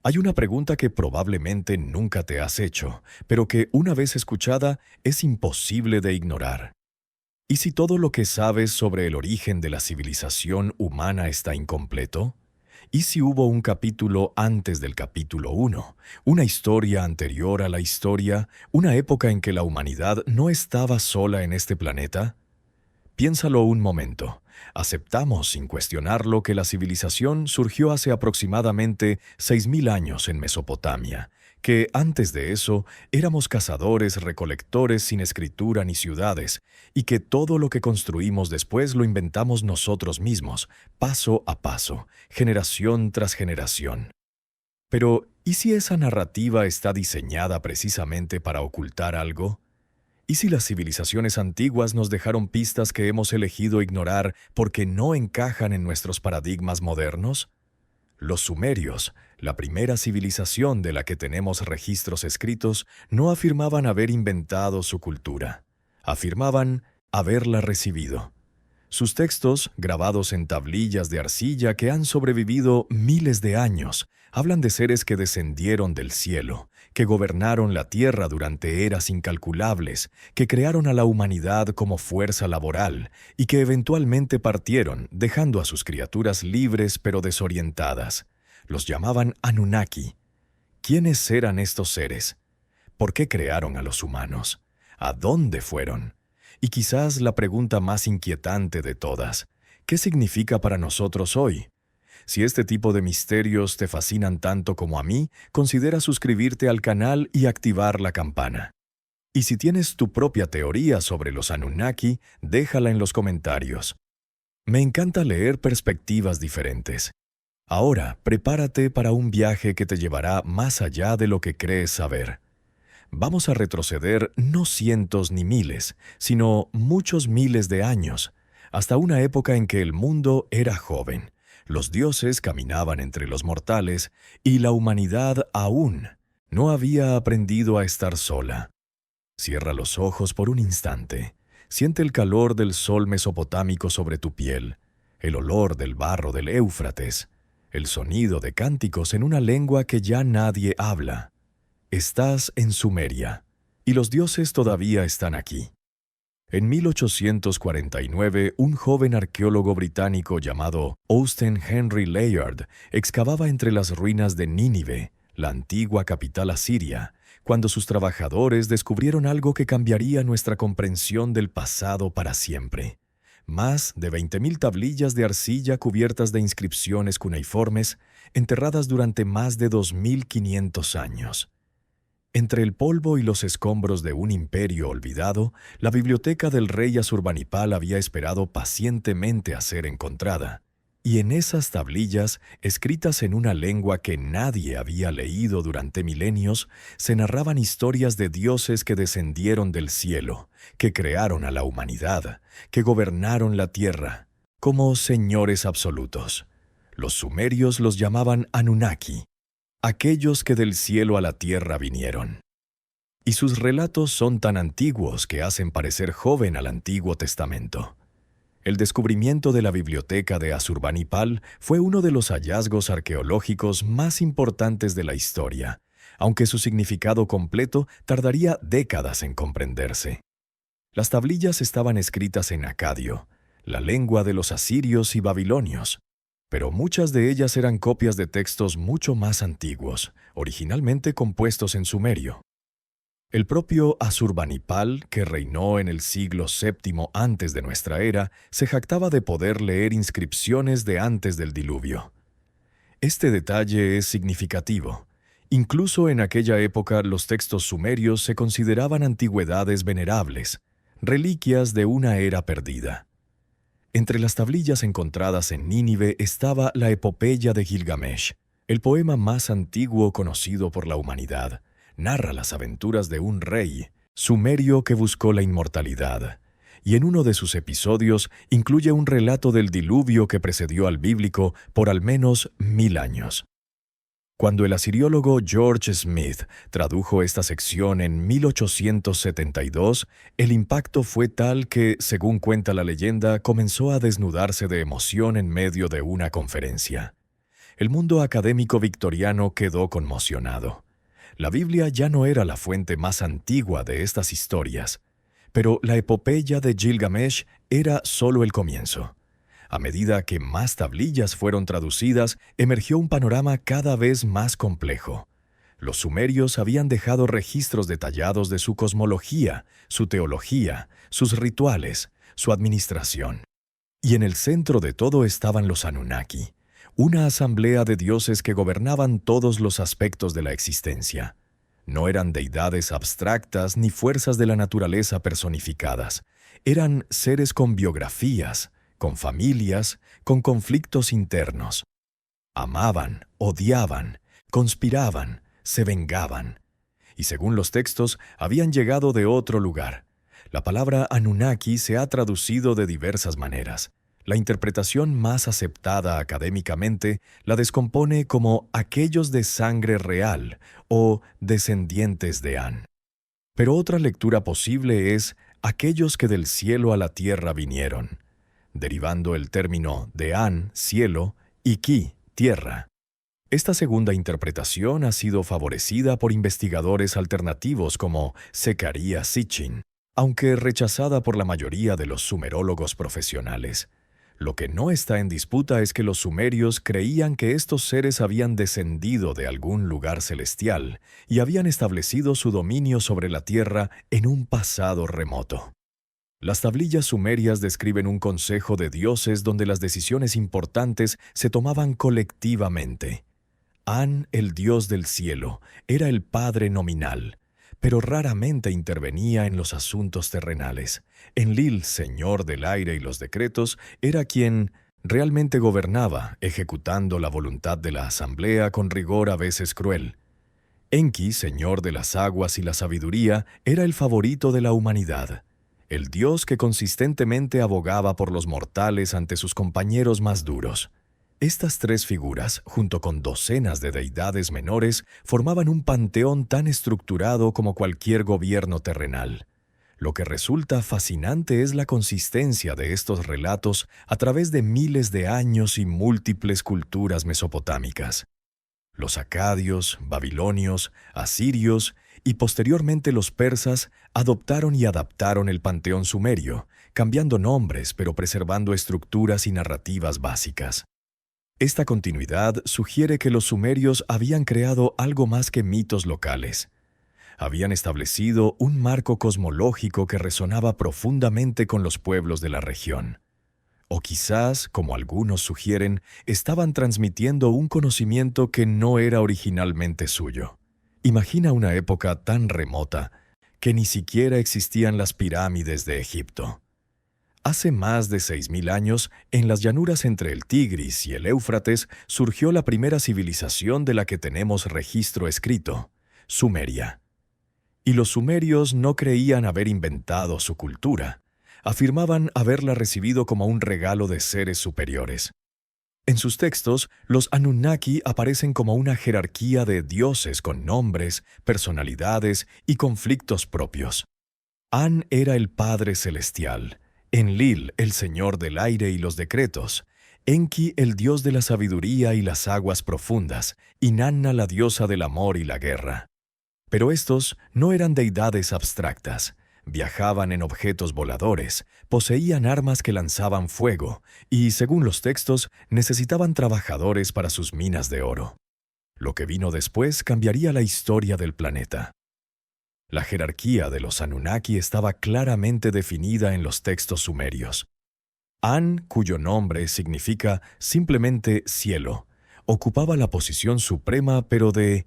Hay una pregunta que probablemente nunca te has hecho, pero que una vez escuchada es imposible de ignorar. ¿Y si todo lo que sabes sobre el origen de la civilización humana está incompleto? ¿Y si hubo un capítulo antes del capítulo 1, una historia anterior a la historia, una época en que la humanidad no estaba sola en este planeta? Piénsalo un momento. Aceptamos sin cuestionarlo que la civilización surgió hace aproximadamente 6.000 años en Mesopotamia, que antes de eso éramos cazadores, recolectores sin escritura ni ciudades, y que todo lo que construimos después lo inventamos nosotros mismos, paso a paso, generación tras generación. Pero, ¿y si esa narrativa está diseñada precisamente para ocultar algo? ¿Y si las civilizaciones antiguas nos dejaron pistas que hemos elegido ignorar porque no encajan en nuestros paradigmas modernos? Los sumerios, la primera civilización de la que tenemos registros escritos, no afirmaban haber inventado su cultura. Afirmaban haberla recibido. Sus textos, grabados en tablillas de arcilla que han sobrevivido miles de años, hablan de seres que descendieron del cielo, que gobernaron la tierra durante eras incalculables, que crearon a la humanidad como fuerza laboral y que eventualmente partieron, dejando a sus criaturas libres pero desorientadas. Los llamaban Anunnaki. ¿Quiénes eran estos seres? ¿Por qué crearon a los humanos? ¿A dónde fueron? Y quizás la pregunta más inquietante de todas, ¿qué significa para nosotros hoy? Si este tipo de misterios te fascinan tanto como a mí, considera suscribirte al canal y activar la campana. Y si tienes tu propia teoría sobre los Anunnaki, déjala en los comentarios. Me encanta leer perspectivas diferentes. Ahora, prepárate para un viaje que te llevará más allá de lo que crees saber. Vamos a retroceder no cientos ni miles, sino muchos miles de años, hasta una época en que el mundo era joven, los dioses caminaban entre los mortales y la humanidad aún no había aprendido a estar sola. Cierra los ojos por un instante, siente el calor del sol mesopotámico sobre tu piel, el olor del barro del Éufrates, el sonido de cánticos en una lengua que ya nadie habla. Estás en Sumeria, y los dioses todavía están aquí. En 1849, un joven arqueólogo británico llamado Austen Henry Layard excavaba entre las ruinas de Nínive, la antigua capital asiria, cuando sus trabajadores descubrieron algo que cambiaría nuestra comprensión del pasado para siempre. Más de 20.000 tablillas de arcilla cubiertas de inscripciones cuneiformes, enterradas durante más de 2.500 años. Entre el polvo y los escombros de un imperio olvidado, la biblioteca del rey Asurbanipal había esperado pacientemente a ser encontrada. Y en esas tablillas, escritas en una lengua que nadie había leído durante milenios, se narraban historias de dioses que descendieron del cielo, que crearon a la humanidad, que gobernaron la tierra, como señores absolutos. Los sumerios los llamaban Anunnaki, aquellos que del cielo a la tierra vinieron. Y sus relatos son tan antiguos que hacen parecer joven al Antiguo Testamento. El descubrimiento de la biblioteca de Asurbanipal fue uno de los hallazgos arqueológicos más importantes de la historia, aunque su significado completo tardaría décadas en comprenderse. Las tablillas estaban escritas en acadio, la lengua de los asirios y babilonios, pero muchas de ellas eran copias de textos mucho más antiguos, originalmente compuestos en sumerio. El propio Asurbanipal, que reinó en el siglo VII antes de nuestra era, se jactaba de poder leer inscripciones de antes del diluvio. Este detalle es significativo. Incluso en aquella época los textos sumerios se consideraban antigüedades venerables, reliquias de una era perdida. Entre las tablillas encontradas en Nínive estaba la Epopeya de Gilgamesh, el poema más antiguo conocido por la humanidad. Narra las aventuras de un rey sumerio que buscó la inmortalidad, y en uno de sus episodios incluye un relato del diluvio que precedió al bíblico por al menos 1.000 años. Cuando el asiriólogo George Smith tradujo esta sección en 1872, el impacto fue tal que, según cuenta la leyenda, comenzó a desnudarse de emoción en medio de una conferencia. el mundo académico victoriano quedó conmocionado. La Biblia ya no era la fuente más antigua de estas historias, pero la epopeya de Gilgamesh era solo el comienzo. A medida que más tablillas fueron traducidas, emergió un panorama cada vez más complejo. Los sumerios habían dejado registros detallados de su cosmología, su teología, sus rituales, su administración. Y en el centro de todo estaban los Anunnaki, una asamblea de dioses que gobernaban todos los aspectos de la existencia. No eran deidades abstractas ni fuerzas de la naturaleza personificadas. Eran seres con biografías, con familias, con conflictos internos. Amaban, odiaban, conspiraban, se vengaban. Y según los textos, habían llegado de otro lugar. La palabra Anunnaki se ha traducido de diversas maneras. La interpretación más aceptada académicamente la descompone como aquellos de sangre real o descendientes de An. Pero otra lectura posible es aquellos que del cielo a la tierra vinieron, derivando el término de An, cielo, y Ki, tierra. Esta segunda interpretación ha sido favorecida por investigadores alternativos como Zecharia Sitchin, aunque rechazada por la mayoría de los sumerólogos profesionales. Lo que no está en disputa es que los sumerios creían que estos seres habían descendido de algún lugar celestial y habían establecido su dominio sobre la tierra en un pasado remoto. Las tablillas sumerias describen un consejo de dioses donde las decisiones importantes se tomaban colectivamente. An, el dios del cielo, era el padre nominal, pero raramente intervenía en los asuntos terrenales. Enlil, señor del aire y los decretos, era quien realmente gobernaba, ejecutando la voluntad de la asamblea con rigor a veces cruel. Enki, señor de las aguas y la sabiduría, era el favorito de la humanidad, el dios que consistentemente abogaba por los mortales ante sus compañeros más duros. Estas tres figuras, junto con docenas de deidades menores, formaban un panteón tan estructurado como cualquier gobierno terrenal. Lo que resulta fascinante es la consistencia de estos relatos a través de miles de años y múltiples culturas mesopotámicas. Los acadios, babilonios, asirios y posteriormente los persas adoptaron y adaptaron el panteón sumerio, cambiando nombres pero preservando estructuras y narrativas básicas. Esta continuidad sugiere que los sumerios habían creado algo más que mitos locales. Habían establecido un marco cosmológico que resonaba profundamente con los pueblos de la región. O quizás, como algunos sugieren, estaban transmitiendo un conocimiento que no era originalmente suyo. Imagina una época tan remota que ni siquiera existían las pirámides de Egipto. Hace más de 6.000 años, en las llanuras entre el Tigris y el Éufrates, surgió la primera civilización de la que tenemos registro escrito, Sumeria. Y los sumerios no creían haber inventado su cultura. Afirmaban haberla recibido como un regalo de seres superiores. En sus textos, los Anunnaki aparecen como una jerarquía de dioses con nombres, personalidades y conflictos propios. An era el Padre Celestial, Enlil, el Señor del aire y los decretos, Enki, el dios de la sabiduría y las aguas profundas, y Nanna, la diosa del amor y la guerra. Pero estos no eran deidades abstractas. Viajaban en objetos voladores, poseían armas que lanzaban fuego y, según los textos, necesitaban trabajadores para sus minas de oro. Lo que vino después cambiaría la historia del planeta. La jerarquía de los Anunnaki estaba claramente definida en los textos sumerios. An, cuyo nombre significa simplemente cielo, ocupaba la posición suprema pero de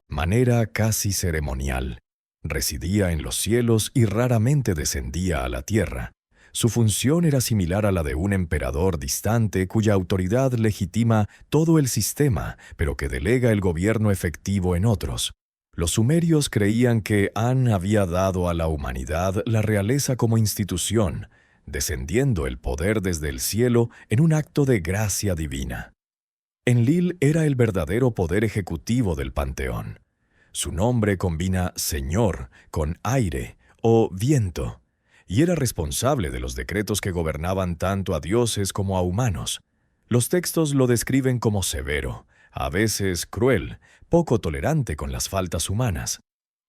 manera casi ceremonial. Residía en los cielos y raramente descendía a la tierra. Su función era similar a la de un emperador distante cuya autoridad legitima todo el sistema, pero que delega el gobierno efectivo en otros. Los sumerios creían que An había dado a la humanidad la realeza como institución, descendiendo el poder desde el cielo en un acto de gracia divina. Enlil era el verdadero poder ejecutivo del panteón. Su nombre combina señor con aire o viento, y era responsable de los decretos que gobernaban tanto a dioses como a humanos. Los textos lo describen como severo, a veces cruel, poco tolerante con las faltas humanas.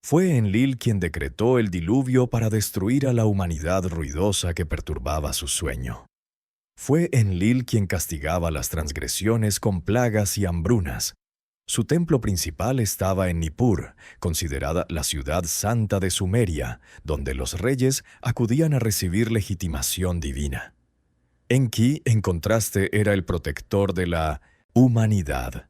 Fue Enlil quien decretó el diluvio para destruir a la humanidad ruidosa que perturbaba su sueño. Fue Enlil quien castigaba las transgresiones con plagas y hambrunas. Su templo principal estaba en Nippur, considerada la ciudad santa de Sumeria, donde los reyes acudían a recibir legitimación divina. Enki, en contraste, era el protector de la humanidad.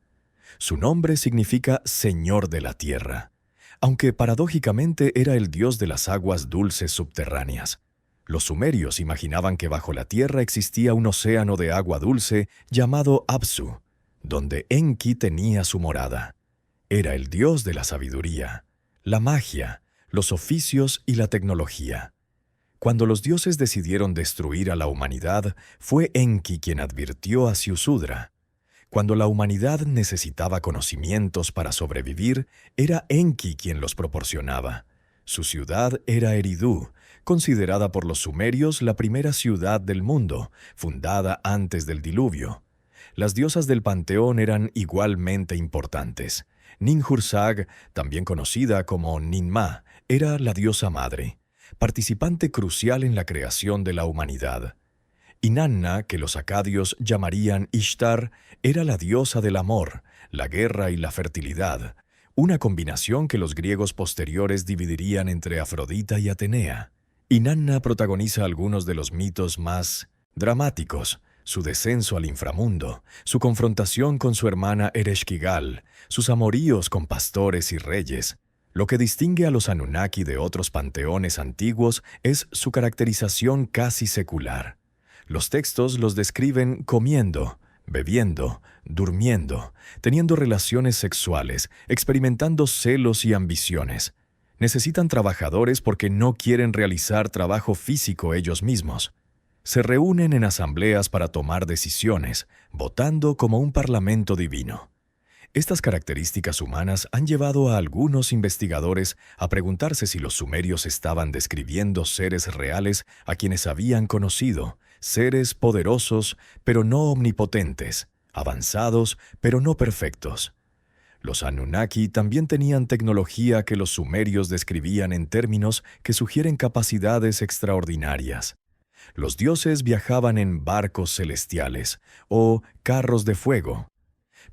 Su nombre significa Señor de la Tierra, aunque paradójicamente era el dios de las aguas dulces subterráneas. Los sumerios imaginaban que bajo la tierra existía un océano de agua dulce llamado Apsu, donde Enki tenía su morada. Era el dios de la sabiduría, la magia, los oficios y la tecnología. Cuando los dioses decidieron destruir a la humanidad, fue Enki quien advirtió a Ziusudra. Cuando la humanidad necesitaba conocimientos para sobrevivir, era Enki quien los proporcionaba. Su ciudad era Eridu, considerada por los sumerios la primera ciudad del mundo, fundada antes del diluvio. Las diosas del panteón eran igualmente importantes. Ninhursag, también conocida como Ninmah, era la diosa madre, participante crucial en la creación de la humanidad. Inanna, que los acadios llamarían Ishtar, era la diosa del amor, la guerra y la fertilidad, una combinación que los griegos posteriores dividirían entre Afrodita y Atenea. Inanna protagoniza algunos de los mitos más dramáticos: su descenso al inframundo, su confrontación con su hermana Ereshkigal, sus amoríos con pastores y reyes. Lo que distingue a los Anunnaki de otros panteones antiguos es su caracterización casi secular. Los textos los describen comiendo, bebiendo, durmiendo, teniendo relaciones sexuales, experimentando celos y ambiciones. Necesitan trabajadores porque no quieren realizar trabajo físico ellos mismos. Se reúnen en asambleas para tomar decisiones, votando como un parlamento divino. Estas características humanas han llevado a algunos investigadores a preguntarse si los sumerios estaban describiendo seres reales a quienes habían conocido, seres poderosos, pero no omnipotentes, avanzados, pero no perfectos. Los Anunnaki también tenían tecnología que los sumerios describían en términos que sugieren capacidades extraordinarias. Los dioses viajaban en barcos celestiales o carros de fuego.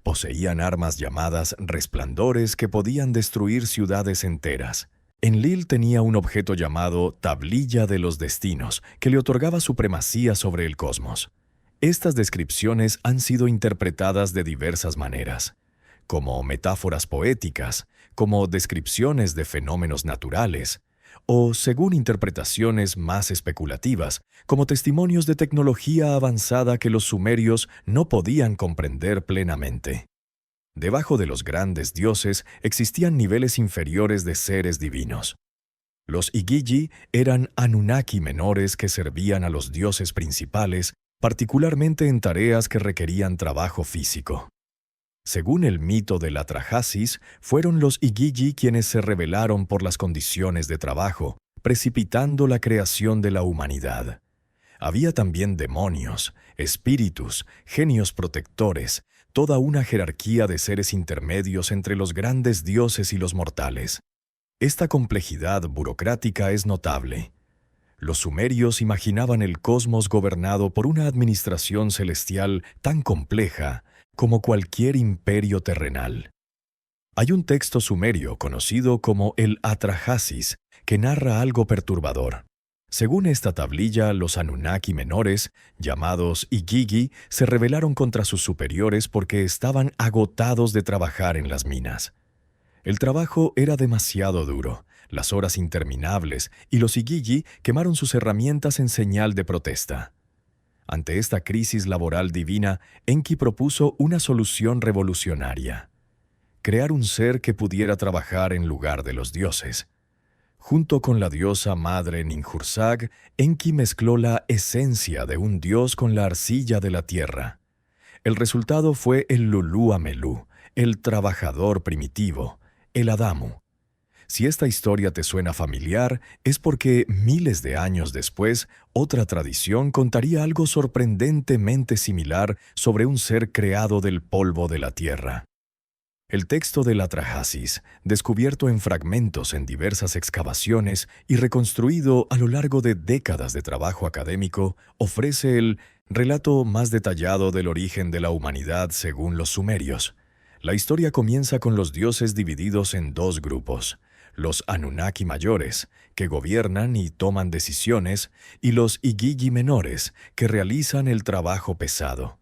Poseían armas llamadas resplandores que podían destruir ciudades enteras. Enlil tenía un objeto llamado Tablilla de los Destinos, que le otorgaba supremacía sobre el cosmos. Estas descripciones han sido interpretadas de diversas maneras, como metáforas poéticas, como descripciones de fenómenos naturales, o, según interpretaciones más especulativas, como testimonios de tecnología avanzada que los sumerios no podían comprender plenamente. Debajo de los grandes dioses existían niveles inferiores de seres divinos. Los Igigi eran Anunnaki menores que servían a los dioses principales, particularmente en tareas que requerían trabajo físico. Según el mito del Atrahasis, fueron los Igigi quienes se rebelaron por las condiciones de trabajo, precipitando la creación de la humanidad. Había también demonios, espíritus, genios protectores, toda una jerarquía de seres intermedios entre los grandes dioses y los mortales. Esta complejidad burocrática es notable. Los sumerios imaginaban el cosmos gobernado por una administración celestial tan compleja como cualquier imperio terrenal. Hay un texto sumerio conocido como el Atrahasis que narra algo perturbador. Según esta tablilla, los Anunnaki menores, llamados Igigi, se rebelaron contra sus superiores porque estaban agotados de trabajar en las minas. El trabajo era demasiado duro, las horas interminables, y los Igigi quemaron sus herramientas en señal de protesta. Ante esta crisis laboral divina, Enki propuso una solución revolucionaria: crear un ser que pudiera trabajar en lugar de los dioses. Junto con la diosa madre Ninhursag, Enki mezcló la esencia de un dios con la arcilla de la tierra. El resultado fue el Lulu Amelu, el trabajador primitivo, el Adamu. Si esta historia te suena familiar, es porque miles de años después, otra tradición contaría algo sorprendentemente similar sobre un ser creado del polvo de la tierra. El texto del Atrahasis, descubierto en fragmentos en diversas excavaciones y reconstruido a lo largo de décadas de trabajo académico, ofrece el relato más detallado del origen de la humanidad según los sumerios. La historia comienza con los dioses divididos en dos grupos: los Anunnaki mayores, que gobiernan y toman decisiones, y los Igigi menores, que realizan el trabajo pesado.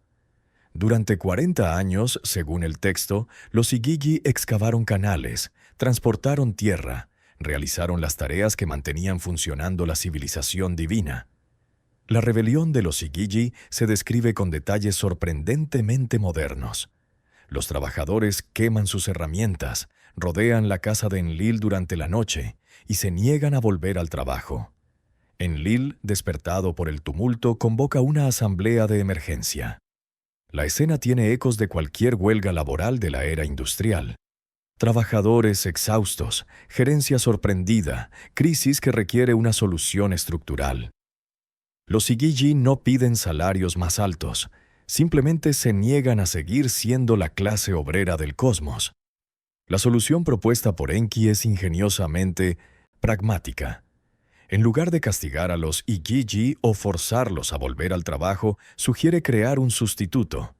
Durante 40 años, según el texto, los Igigi excavaron canales, transportaron tierra, realizaron las tareas que mantenían funcionando la civilización divina. La rebelión de los Igigi se describe con detalles sorprendentemente modernos. Los trabajadores queman sus herramientas, rodean la casa de Enlil durante la noche y se niegan a volver al trabajo. Enlil, despertado por el tumulto, convoca una asamblea de emergencia. La escena tiene ecos de cualquier huelga laboral de la era industrial. Trabajadores exhaustos, gerencia sorprendida, crisis que requiere una solución estructural. Los Igigi no piden salarios más altos, simplemente se niegan a seguir siendo la clase obrera del cosmos. La solución propuesta por Enki es ingeniosamente pragmática. En lugar de castigar a los Igigi o forzarlos a volver al trabajo, sugiere crear un sustituto.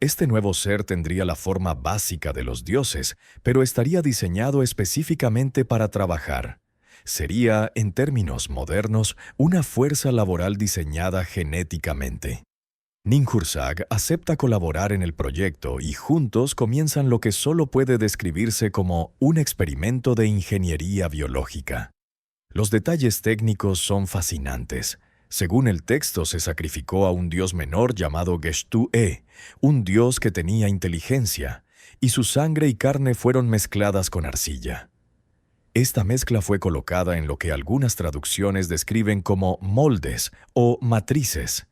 Este nuevo ser tendría la forma básica de los dioses, pero estaría diseñado específicamente para trabajar. Sería, en términos modernos, una fuerza laboral diseñada genéticamente. Ninhursag acepta colaborar en el proyecto y juntos comienzan lo que solo puede describirse como un experimento de ingeniería biológica. Los detalles técnicos son fascinantes. Según el texto, se sacrificó a un dios menor llamado Geshtu-e, un dios que tenía inteligencia, y su sangre y carne fueron mezcladas con arcilla. Esta mezcla fue colocada en lo que algunas traducciones describen como moldes o matrices.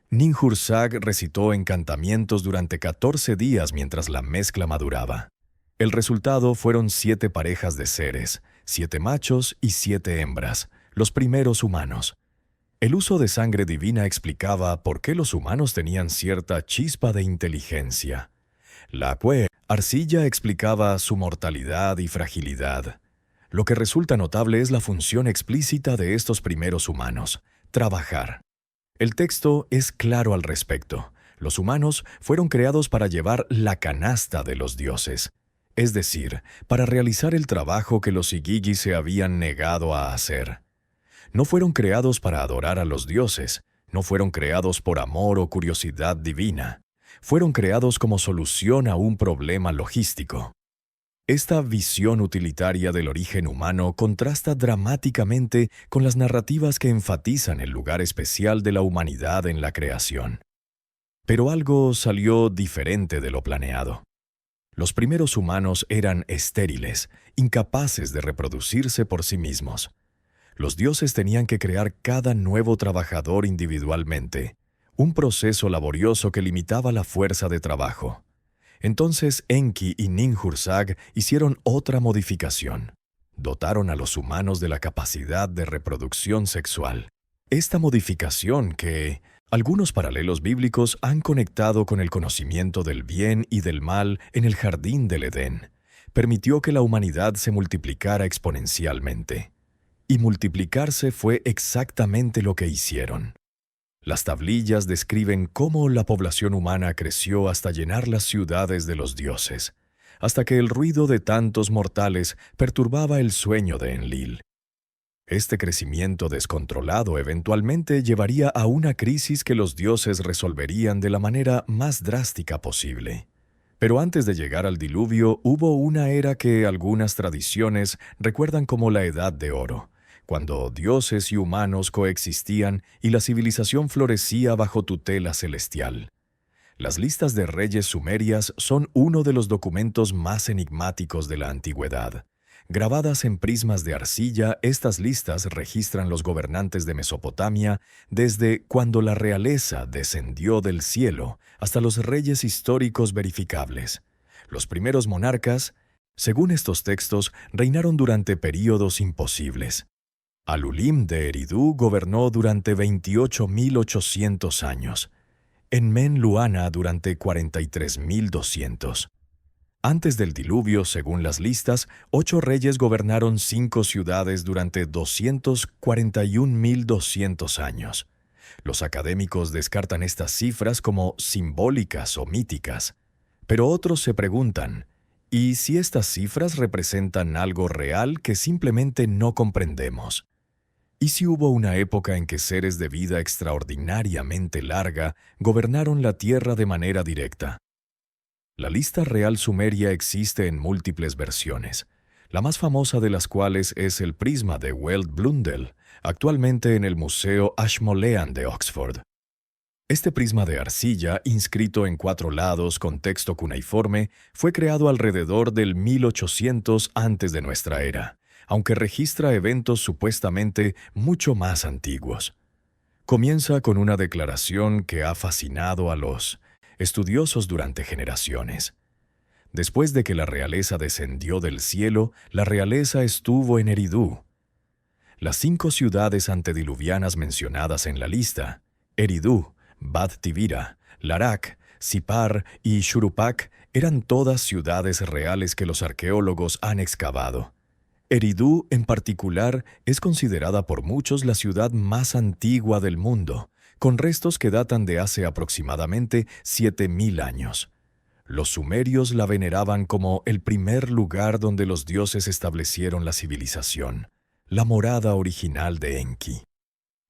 Ninhursag recitó encantamientos durante 14 días mientras la mezcla maduraba. El resultado fueron 7 parejas de seres, 7 machos y 7 hembras, los primeros humanos. El uso de sangre divina explicaba por qué los humanos tenían cierta chispa de inteligencia. La arcilla explicaba su mortalidad y fragilidad. Lo que resulta notable es la función explícita de estos primeros humanos: trabajar. El texto es claro al respecto. Los humanos fueron creados para llevar la canasta de los dioses, es decir, para realizar el trabajo que los Igigi se habían negado a hacer. No fueron creados para adorar a los dioses, no fueron creados por amor o curiosidad divina. Fueron creados como solución a un problema logístico. Esta visión utilitaria del origen humano contrasta dramáticamente con las narrativas que enfatizan el lugar especial de la humanidad en la creación. Pero algo salió diferente de lo planeado. Los primeros humanos eran estériles, incapaces de reproducirse por sí mismos. Los dioses tenían que crear cada nuevo trabajador individualmente, un proceso laborioso que limitaba la fuerza de trabajo. Entonces Enki y Ninhursag hicieron otra modificación. Dotaron a los humanos de la capacidad de reproducción sexual. Esta modificación que algunos paralelos bíblicos han conectado con el conocimiento del bien y del mal en el jardín del Edén, permitió que la humanidad se multiplicara exponencialmente. Y multiplicarse fue exactamente lo que hicieron. Las tablillas describen cómo la población humana creció hasta llenar las ciudades de los dioses, hasta que el ruido de tantos mortales perturbaba el sueño de Enlil. Este crecimiento descontrolado eventualmente llevaría a una crisis que los dioses resolverían de la manera más drástica posible. Pero antes de llegar al diluvio, hubo una era que algunas tradiciones recuerdan como la Edad de Oro, cuando dioses y humanos coexistían y la civilización florecía bajo tutela celestial. Las listas de reyes sumerias son uno de los documentos más enigmáticos de la antigüedad. Grabadas en prismas de arcilla, estas listas registran los gobernantes de Mesopotamia desde cuando la realeza descendió del cielo hasta los reyes históricos verificables. Los primeros monarcas, Según estos textos, reinaron durante períodos imposibles. Alulim de Eridu gobernó durante 28.800 años. Enmen-Luana durante 43.200. Antes del diluvio, según las listas, 8 reyes gobernaron 5 ciudades durante 241.200 años. Los académicos descartan estas cifras como simbólicas o míticas. Pero otros se preguntan, ¿y si estas cifras representan algo real que simplemente no comprendemos? ¿Y si hubo una época en que seres de vida extraordinariamente larga gobernaron la Tierra de manera directa? La lista real sumeria existe en múltiples versiones, la más famosa de las cuales es el prisma de Weld Blundell, actualmente en el Museo Ashmolean de Oxford. Este prisma de arcilla, inscrito en 4 lados con texto cuneiforme, fue creado alrededor del 1800 antes de nuestra era, aunque registra eventos supuestamente mucho más antiguos. Comienza con una declaración que ha fascinado a los estudiosos durante generaciones. Después de que la realeza descendió del cielo, la realeza estuvo en Eridu. Las 5 ciudades antediluvianas mencionadas en la lista, Eridu, Bad Tibira, Larak, Sipar y Shurupak, eran todas ciudades reales que los arqueólogos han excavado. Eridu, en particular, es considerada por muchos la ciudad más antigua del mundo, con restos que datan de hace aproximadamente 7.000 años. Los sumerios la veneraban como el primer lugar donde los dioses establecieron la civilización, la morada original de Enki.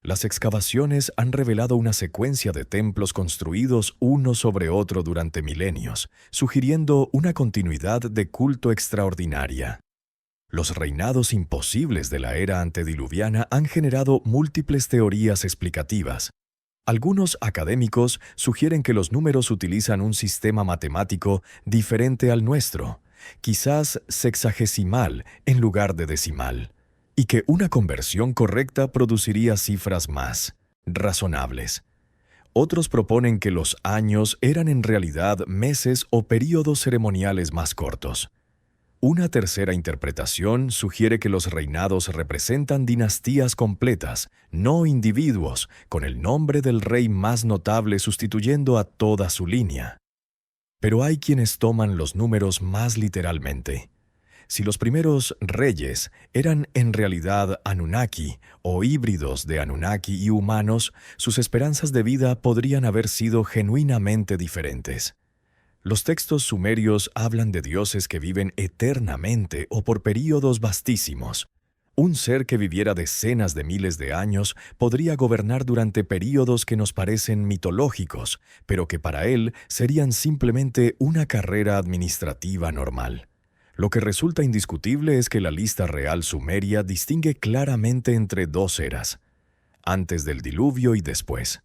Las excavaciones han revelado una secuencia de templos construidos uno sobre otro durante milenios, sugiriendo una continuidad de culto extraordinaria. Los reinados imposibles de la era antediluviana han generado múltiples teorías explicativas. Algunos académicos sugieren que los números utilizan un sistema matemático diferente al nuestro, quizás sexagesimal en lugar de decimal, y que una conversión correcta produciría cifras más razonables. Otros proponen que los años eran en realidad meses o períodos ceremoniales más cortos. Una tercera interpretación sugiere que los reinados representan dinastías completas, no individuos, con el nombre del rey más notable sustituyendo a toda su línea. Pero hay quienes toman los números más literalmente. Si los primeros reyes eran en realidad Anunnaki o híbridos de Anunnaki y humanos, sus esperanzas de vida podrían haber sido genuinamente diferentes. Los textos sumerios hablan de dioses que viven eternamente o por períodos vastísimos. Un ser que viviera decenas de miles de años podría gobernar durante períodos que nos parecen mitológicos, pero que para él serían simplemente una carrera administrativa normal. Lo que resulta indiscutible es que la lista real sumeria distingue claramente entre 2 eras, antes del diluvio y después.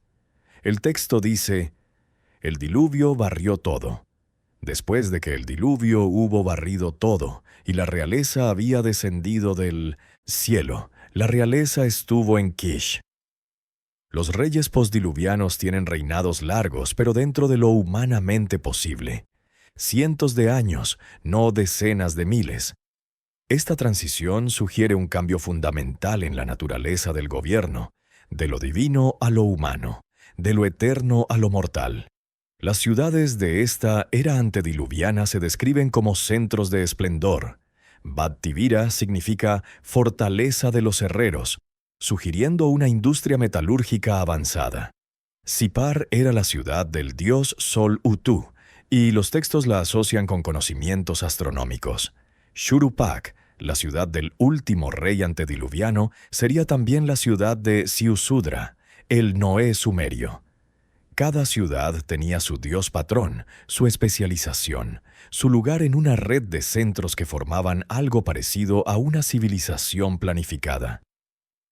El texto dice: «El diluvio barrió todo. Después de que el diluvio hubo barrido todo, y la realeza había descendido del cielo, la realeza estuvo en Kish». Los reyes postdiluvianos tienen reinados largos, pero dentro de lo humanamente posible. Cientos de años, no decenas de miles. Esta transición sugiere un cambio fundamental en la naturaleza del gobierno, de lo divino a lo humano, de lo eterno a lo mortal. Las ciudades de esta era antediluviana se describen como centros de esplendor. Bad Tibira significa fortaleza de los herreros, sugiriendo una industria metalúrgica avanzada. Sipar era la ciudad del dios Sol Utu, y los textos la asocian con conocimientos astronómicos. Shurupak, la ciudad del último rey antediluviano, sería también la ciudad de Siusudra, el Noé sumerio. Cada ciudad tenía su dios patrón, su especialización, su lugar en una red de centros que formaban algo parecido a una civilización planificada.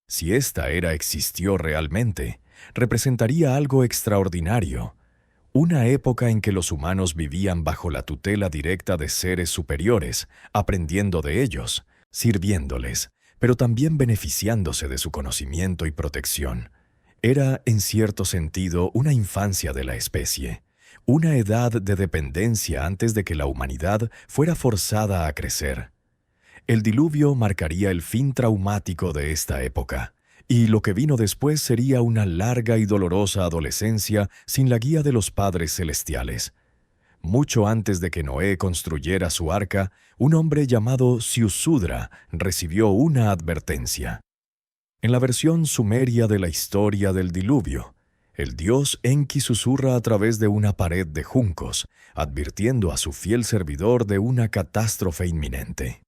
Si esta era existió realmente, representaría algo extraordinario. Una época en que los humanos vivían bajo la tutela directa de seres superiores, aprendiendo de ellos, sirviéndoles, pero también beneficiándose de su conocimiento y protección. Era, en cierto sentido, una infancia de la especie, una edad de dependencia antes de que la humanidad fuera forzada a crecer. El diluvio marcaría el fin traumático de esta época, y lo que vino después sería una larga y dolorosa adolescencia sin la guía de los padres celestiales. Mucho antes de que Noé construyera su arca, un hombre llamado Ziusudra recibió una advertencia. En la versión sumeria de la historia del diluvio, el dios Enki susurra a través de una pared de juncos, advirtiendo a su fiel servidor de una catástrofe inminente.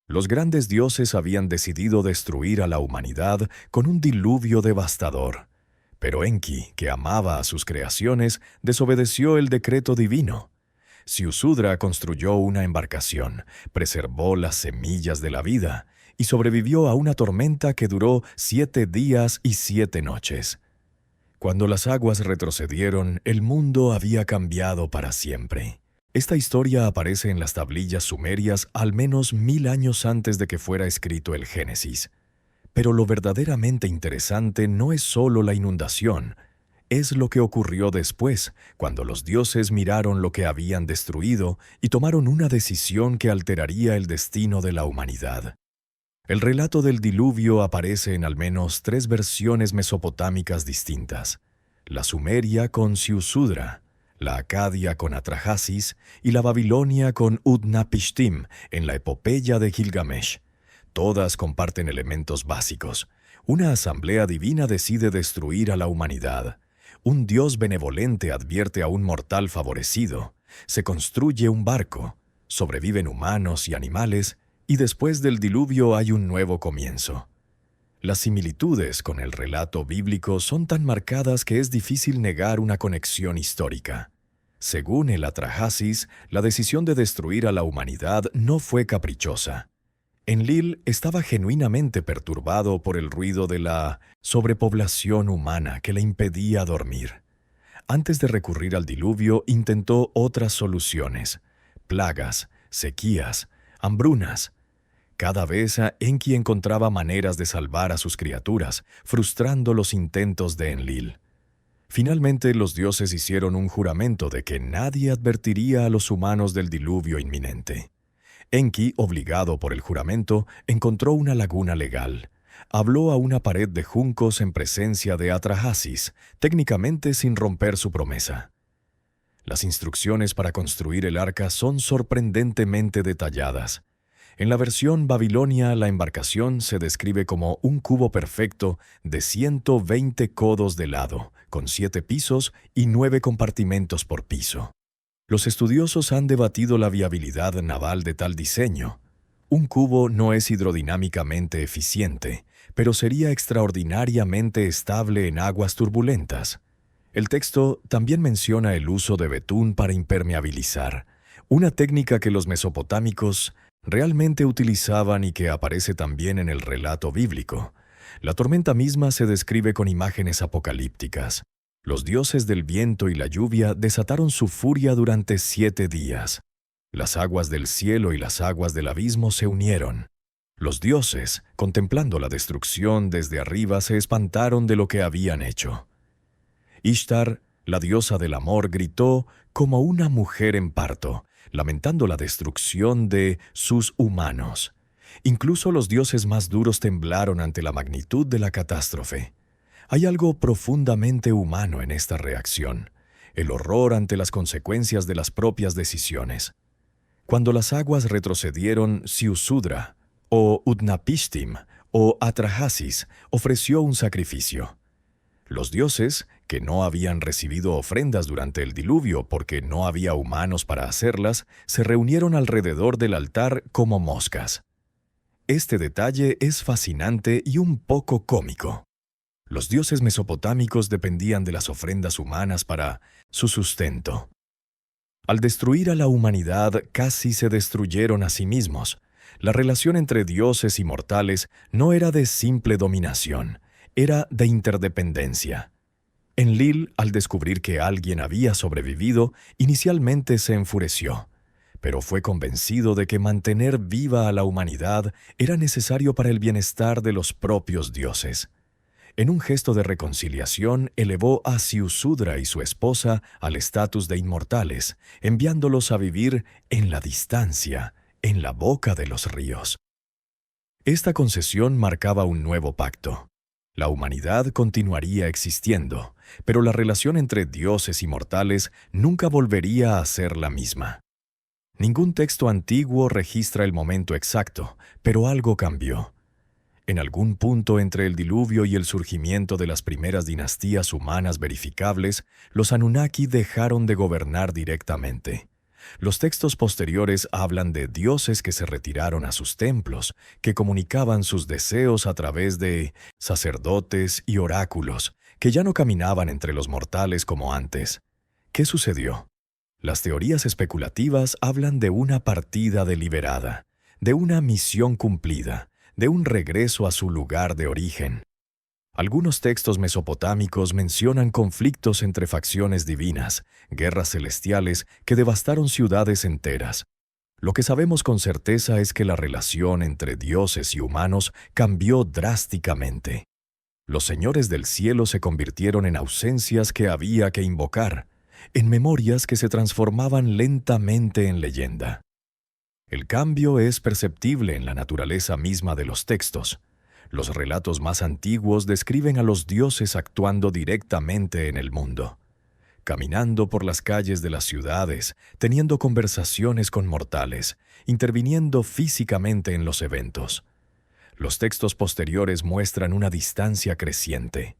Los grandes dioses habían decidido destruir a la humanidad con un diluvio devastador, pero Enki, que amaba a sus creaciones, desobedeció el decreto divino. Ziusudra construyó una embarcación, preservó las semillas de la vida y sobrevivió a una tormenta que duró 7 días y 7 noches. Cuando las aguas retrocedieron, el mundo había cambiado para siempre. Esta historia aparece en las tablillas sumerias al menos 1000 años antes de que fuera escrito el Génesis. Pero lo verdaderamente interesante no es solo la inundación, es lo que ocurrió después, cuando los dioses miraron lo que habían destruido y tomaron una decisión que alteraría el destino de la humanidad. El relato del diluvio aparece en al menos 3 versiones mesopotámicas distintas: la sumeria con Ziusudra, la acadia con Atrahasis y la babilonia con Utnapishtim en la epopeya de Gilgamesh. Todas comparten elementos básicos. Una asamblea divina decide destruir a la humanidad. Un dios benevolente advierte a un mortal favorecido. Se construye un barco. Sobreviven humanos y animales. Y después del diluvio hay un nuevo comienzo. Las similitudes con el relato bíblico son tan marcadas que es difícil negar una conexión histórica. Según el Atrahasis, la decisión de destruir a la humanidad no fue caprichosa. Enlil estaba genuinamente perturbado por el ruido de la sobrepoblación humana que le impedía dormir. Antes de recurrir al diluvio, intentó otras soluciones: plagas, sequías, hambrunas. Cada vez Enki encontraba maneras de salvar a sus criaturas, frustrando los intentos de Enlil. Finalmente, los dioses hicieron un juramento de que nadie advertiría a los humanos del diluvio inminente. Enki, obligado por el juramento, encontró una laguna legal. Habló a una pared de juncos en presencia de Atrahasis, técnicamente sin romper su promesa. Las instrucciones para construir el arca son sorprendentemente detalladas. En la versión babilonia, la embarcación se describe como un cubo perfecto de 120 codos de lado, con 7 pisos y 9 compartimentos por piso. Los estudiosos han debatido la viabilidad naval de tal diseño. Un cubo no es hidrodinámicamente eficiente, pero sería extraordinariamente estable en aguas turbulentas. El texto también menciona el uso de betún para impermeabilizar, una técnica que los mesopotámicos realmente utilizaban y que aparece también en el relato bíblico. La tormenta misma se describe con imágenes apocalípticas. Los dioses del viento y la lluvia desataron su furia durante 7 días. Las aguas del cielo y las aguas del abismo se unieron. Los dioses, contemplando la destrucción desde arriba, se espantaron de lo que habían hecho. Ishtar, la diosa del amor, gritó como una mujer en parto, lamentando la destrucción de sus humanos. Incluso los dioses más duros temblaron ante la magnitud de la catástrofe. Hay algo profundamente humano en esta reacción, el horror ante las consecuencias de las propias decisiones. Cuando las aguas retrocedieron, Ziusudra, o Utnapishtim, o Atrahasis, ofreció un sacrificio. Los dioses, que no habían recibido ofrendas durante el diluvio porque no había humanos para hacerlas, se reunieron alrededor del altar como moscas. Este detalle es fascinante y un poco cómico. Los dioses mesopotámicos dependían de las ofrendas humanas para su sustento. Al destruir a la humanidad, casi se destruyeron a sí mismos. La relación entre dioses y mortales no era de simple dominación, era de interdependencia. Enlil, al descubrir que alguien había sobrevivido, inicialmente se enfureció, pero fue convencido de que mantener viva a la humanidad era necesario para el bienestar de los propios dioses. En un gesto de reconciliación, elevó a Ziusudra y su esposa al estatus de inmortales, enviándolos a vivir en la distancia, en la boca de los ríos. Esta concesión marcaba un nuevo pacto. La humanidad continuaría existiendo, pero la relación entre dioses y mortales nunca volvería a ser la misma. Ningún texto antiguo registra el momento exacto, pero algo cambió. En algún punto entre el diluvio y el surgimiento de las primeras dinastías humanas verificables, los Anunnaki dejaron de gobernar directamente. Los textos posteriores hablan de dioses que se retiraron a sus templos, que comunicaban sus deseos a través de sacerdotes y oráculos, que ya no caminaban entre los mortales como antes. ¿Qué sucedió? Las teorías especulativas hablan de una partida deliberada, de una misión cumplida, de un regreso a su lugar de origen. Algunos textos mesopotámicos mencionan conflictos entre facciones divinas, guerras celestiales que devastaron ciudades enteras. Lo que sabemos con certeza es que la relación entre dioses y humanos cambió drásticamente. Los señores del cielo se convirtieron en ausencias que había que invocar, en memorias que se transformaban lentamente en leyenda. El cambio es perceptible en la naturaleza misma de los textos. Los relatos más antiguos describen a los dioses actuando directamente en el mundo, caminando por las calles de las ciudades, teniendo conversaciones con mortales, interviniendo físicamente en los eventos. Los textos posteriores muestran una distancia creciente.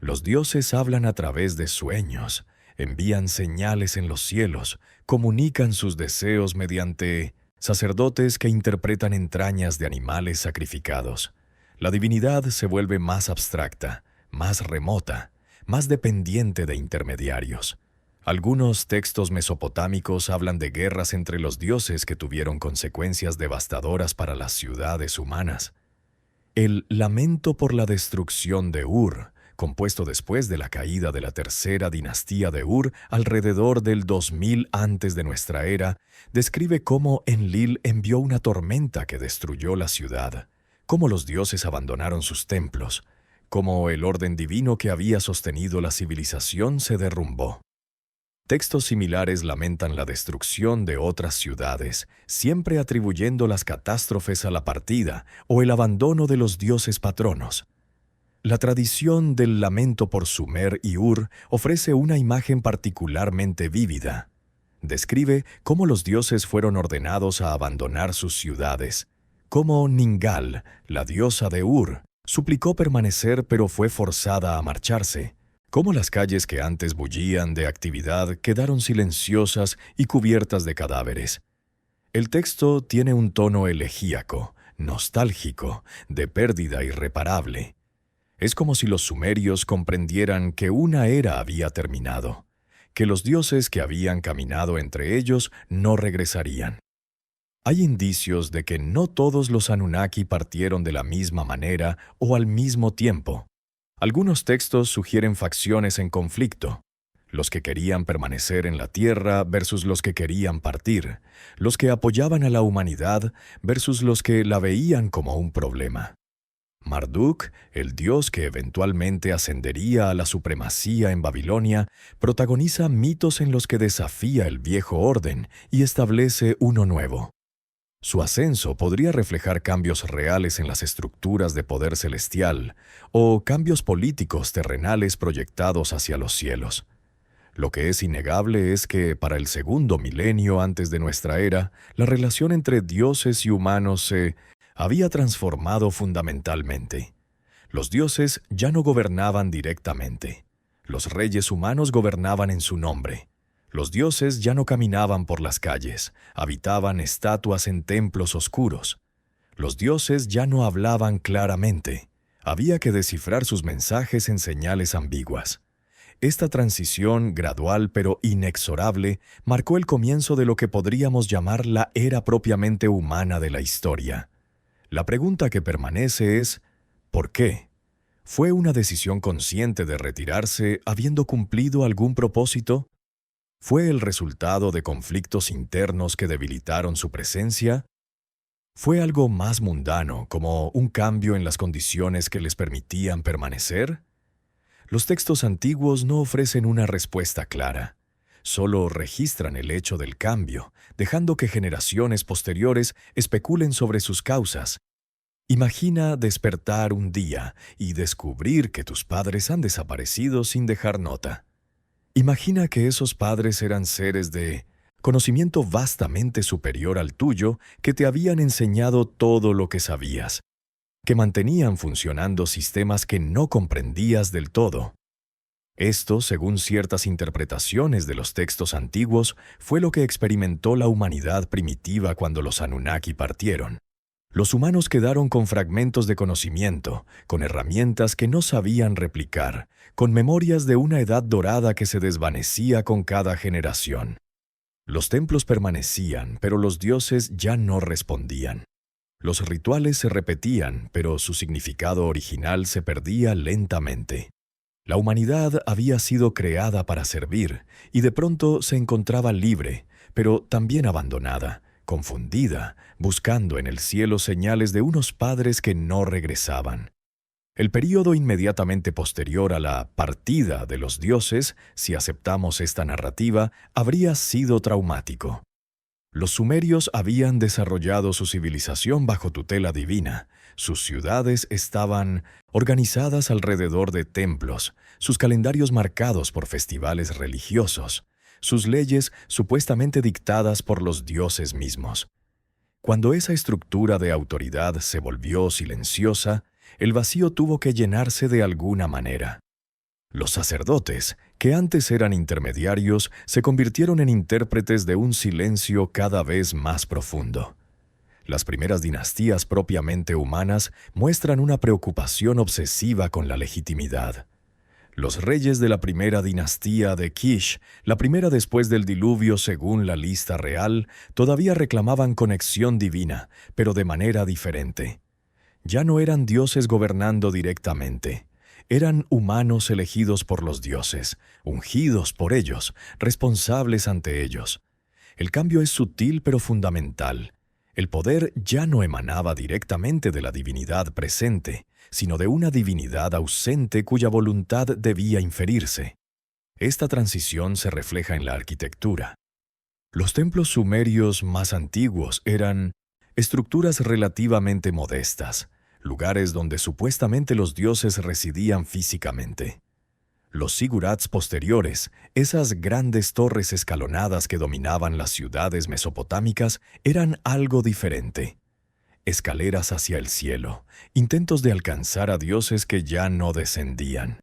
Los dioses hablan a través de sueños, envían señales en los cielos, comunican sus deseos mediante sacerdotes que interpretan entrañas de animales sacrificados. La divinidad se vuelve más abstracta, más remota, más dependiente de intermediarios. Algunos textos mesopotámicos hablan de guerras entre los dioses que tuvieron consecuencias devastadoras para las ciudades humanas. El lamento por la destrucción de Ur, compuesto después de la caída de la tercera dinastía de Ur alrededor del 2000 antes de nuestra era, describe cómo Enlil envió una tormenta que destruyó la ciudad, cómo los dioses abandonaron sus templos, cómo el orden divino que había sostenido la civilización se derrumbó. Textos similares lamentan la destrucción de otras ciudades, siempre atribuyendo las catástrofes a la partida o el abandono de los dioses patronos. La tradición del lamento por Sumer y Ur ofrece una imagen particularmente vívida. Describe cómo los dioses fueron ordenados a abandonar sus ciudades, cómo Ningal, la diosa de Ur, suplicó permanecer pero fue forzada a marcharse, cómo las calles que antes bullían de actividad quedaron silenciosas y cubiertas de cadáveres. El texto tiene un tono elegíaco, nostálgico, de pérdida irreparable. Es como si los sumerios comprendieran que una era había terminado, que los dioses que habían caminado entre ellos no regresarían. Hay indicios de que no todos los Anunnaki partieron de la misma manera o al mismo tiempo. Algunos textos sugieren facciones en conflicto, los que querían permanecer en la tierra versus los que querían partir, los que apoyaban a la humanidad versus los que la veían como un problema. Marduk, el dios que eventualmente ascendería a la supremacía en Babilonia, protagoniza mitos en los que desafía el viejo orden y establece uno nuevo. Su ascenso podría reflejar cambios reales en las estructuras de poder celestial o cambios políticos terrenales proyectados hacia los cielos. Lo que es innegable es que, para el segundo milenio antes de nuestra era, la relación entre dioses y humanos se había transformado fundamentalmente. Los dioses ya no gobernaban directamente. Los reyes humanos gobernaban en su nombre. Los dioses ya no caminaban por las calles, habitaban estatuas en templos oscuros. Los dioses ya no hablaban claramente. Había que descifrar sus mensajes en señales ambiguas. Esta transición, gradual pero inexorable, marcó el comienzo de lo que podríamos llamar la era propiamente humana de la historia. La pregunta que permanece es, ¿por qué? ¿Fue una decisión consciente de retirarse habiendo cumplido algún propósito? ¿Fue el resultado de conflictos internos que debilitaron su presencia? ¿Fue algo más mundano, como un cambio en las condiciones que les permitían permanecer? Los textos antiguos no ofrecen una respuesta clara. Solo registran el hecho del cambio, dejando que generaciones posteriores especulen sobre sus causas. Imagina despertar un día y descubrir que tus padres han desaparecido sin dejar nota. Imagina que esos padres eran seres de conocimiento vastamente superior al tuyo, que te habían enseñado todo lo que sabías, que mantenían funcionando sistemas que no comprendías del todo. Esto, según ciertas interpretaciones de los textos antiguos, fue lo que experimentó la humanidad primitiva cuando los Anunnaki partieron. Los humanos quedaron con fragmentos de conocimiento, con herramientas que no sabían replicar, con memorias de una edad dorada que se desvanecía con cada generación. Los templos permanecían, pero los dioses ya no respondían. Los rituales se repetían, pero su significado original se perdía lentamente. La humanidad había sido creada para servir, y de pronto se encontraba libre, pero también abandonada, confundida, buscando en el cielo señales de unos padres que no regresaban. El período inmediatamente posterior a la partida de los dioses, si aceptamos esta narrativa, habría sido traumático. Los sumerios habían desarrollado su civilización bajo tutela divina. Sus ciudades estaban organizadas alrededor de templos, sus calendarios marcados por festivales religiosos, sus leyes supuestamente dictadas por los dioses mismos. Cuando esa estructura de autoridad se volvió silenciosa, el vacío tuvo que llenarse de alguna manera. Los sacerdotes, que antes eran intermediarios, se convirtieron en intérpretes de un silencio cada vez más profundo. Las primeras dinastías propiamente humanas muestran una preocupación obsesiva con la legitimidad. Los reyes de la primera dinastía de Kish, la primera después del diluvio según la lista real, todavía reclamaban conexión divina, pero de manera diferente. Ya no eran dioses gobernando directamente. Eran humanos elegidos por los dioses, ungidos por ellos, responsables ante ellos. El cambio es sutil pero fundamental. El poder ya no emanaba directamente de la divinidad presente, sino de una divinidad ausente cuya voluntad debía inferirse. Esta transición se refleja en la arquitectura. Los templos sumerios más antiguos eran estructuras relativamente modestas, lugares donde supuestamente los dioses residían físicamente. Los zigurats posteriores, esas grandes torres escalonadas que dominaban las ciudades mesopotámicas, eran algo diferente. Escaleras hacia el cielo, intentos de alcanzar a dioses que ya no descendían.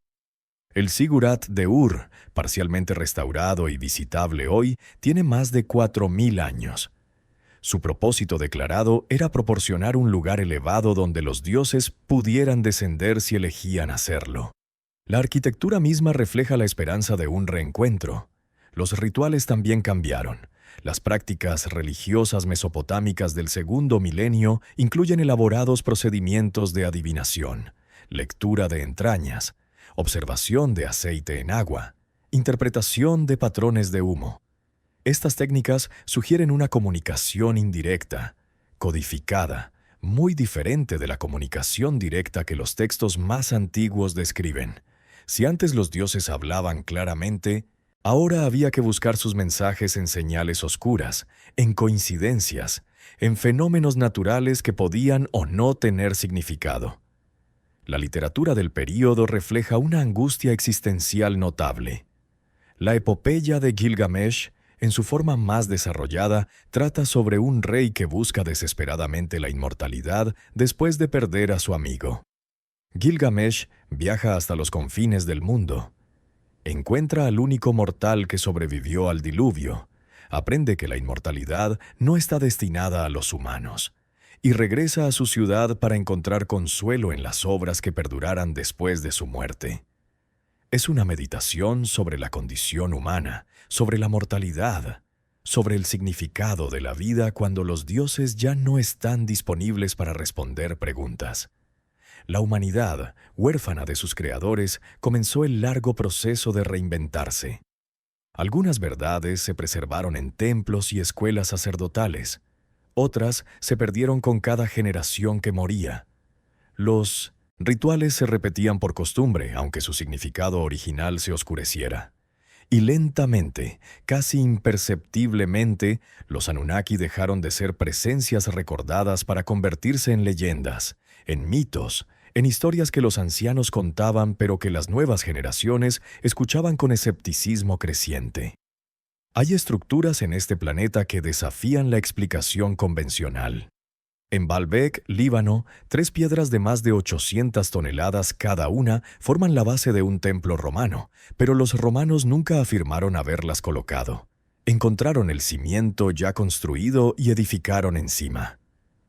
El zigurat de Ur, parcialmente restaurado y visitable hoy, tiene más de 4000 años. Su propósito declarado era proporcionar un lugar elevado donde los dioses pudieran descender si elegían hacerlo. La arquitectura misma refleja la esperanza de un reencuentro. Los rituales también cambiaron. Las prácticas religiosas mesopotámicas del segundo milenio incluyen elaborados procedimientos de adivinación, lectura de entrañas, observación de aceite en agua, interpretación de patrones de humo. Estas técnicas sugieren una comunicación indirecta, codificada, muy diferente de la comunicación directa que los textos más antiguos describen. Si antes los dioses hablaban claramente, ahora había que buscar sus mensajes en señales oscuras, en coincidencias, en fenómenos naturales que podían o no tener significado. La literatura del período refleja una angustia existencial notable. La epopeya de Gilgamesh, en su forma más desarrollada, trata sobre un rey que busca desesperadamente la inmortalidad después de perder a su amigo. Gilgamesh viaja hasta los confines del mundo. Encuentra al único mortal que sobrevivió al diluvio, aprende que la inmortalidad no está destinada a los humanos, y regresa a su ciudad para encontrar consuelo en las obras que perduraran después de su muerte. Es una meditación sobre la condición humana, sobre la mortalidad, sobre el significado de la vida cuando los dioses ya no están disponibles para responder preguntas. La humanidad, huérfana de sus creadores, comenzó el largo proceso de reinventarse. Algunas verdades se preservaron en templos y escuelas sacerdotales. Otras se perdieron con cada generación que moría. Los rituales se repetían por costumbre, aunque su significado original se oscureciera. Y lentamente, casi imperceptiblemente, los Anunnaki dejaron de ser presencias recordadas para convertirse en leyendas, en mitos, en historias que los ancianos contaban pero que las nuevas generaciones escuchaban con escepticismo creciente. Hay estructuras en este planeta que desafían la explicación convencional. En Baalbek, Líbano, 3 piedras de más de 800 toneladas cada una forman la base de un templo romano, pero los romanos nunca afirmaron haberlas colocado. Encontraron el cimiento ya construido y edificaron encima.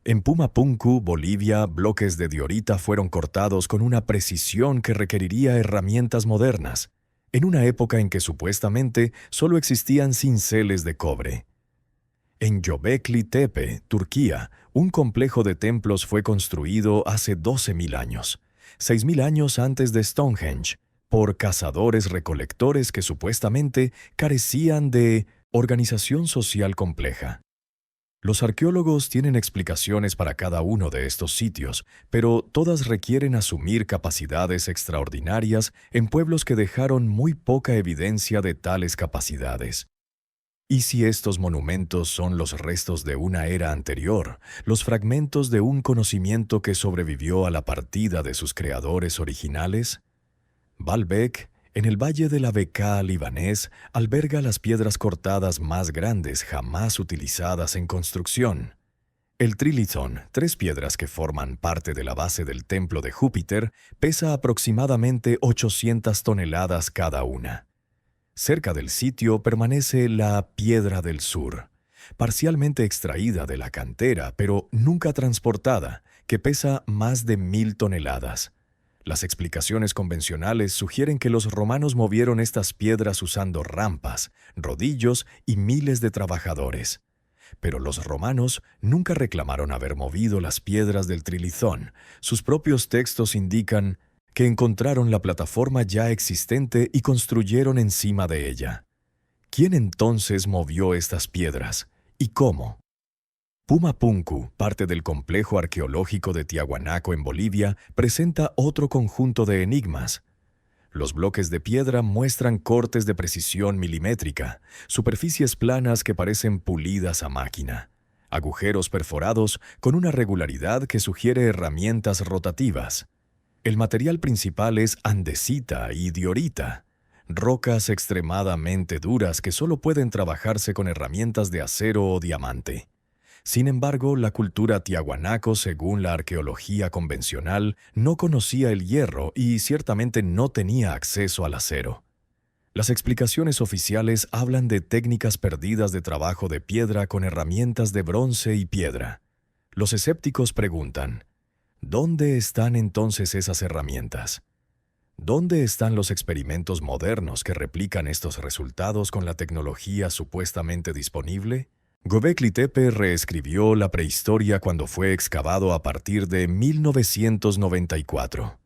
En Pumapunku, Bolivia, bloques de diorita fueron cortados con una precisión que requeriría herramientas modernas, en una época en que supuestamente solo existían cinceles de cobre. En Göbekli Tepe, Turquía, un complejo de templos fue construido hace 12.000 años, 6.000 años antes de Stonehenge, por cazadores-recolectores que supuestamente carecían de organización social compleja. Los arqueólogos tienen explicaciones para cada uno de estos sitios, pero todas requieren asumir capacidades extraordinarias en pueblos que dejaron muy poca evidencia de tales capacidades. ¿Y si estos monumentos son los restos de una era anterior, los fragmentos de un conocimiento que sobrevivió a la partida de sus creadores originales? Baalbek, en el valle de la Bekaa libanés, alberga las piedras cortadas más grandes jamás utilizadas en construcción. El trilithón, 3 piedras que forman parte de la base del templo de Júpiter, pesa aproximadamente 800 toneladas cada una. Cerca del sitio permanece la Piedra del Sur, parcialmente extraída de la cantera, pero nunca transportada, que pesa más de 1.000 toneladas. Las explicaciones convencionales sugieren que los romanos movieron estas piedras usando rampas, rodillos y miles de trabajadores. Pero los romanos nunca reclamaron haber movido las piedras del trilithón. Sus propios textos indican que encontraron la plataforma ya existente y construyeron encima de ella. ¿Quién entonces movió estas piedras? ¿Y cómo? Pumapunku, parte del complejo arqueológico de Tiahuanaco en Bolivia, presenta otro conjunto de enigmas. Los bloques de piedra muestran cortes de precisión milimétrica, superficies planas que parecen pulidas a máquina, agujeros perforados con una regularidad que sugiere herramientas rotativas. El material principal es andesita y diorita, rocas extremadamente duras que solo pueden trabajarse con herramientas de acero o diamante. Sin embargo, la cultura tiahuanaco, según la arqueología convencional, no conocía el hierro y ciertamente no tenía acceso al acero. Las explicaciones oficiales hablan de técnicas perdidas de trabajo de piedra con herramientas de bronce y piedra. Los escépticos preguntan, ¿dónde están entonces esas herramientas? ¿Dónde están los experimentos modernos que replican estos resultados con la tecnología supuestamente disponible? Göbekli Tepe reescribió la prehistoria cuando fue excavado a partir de 1994.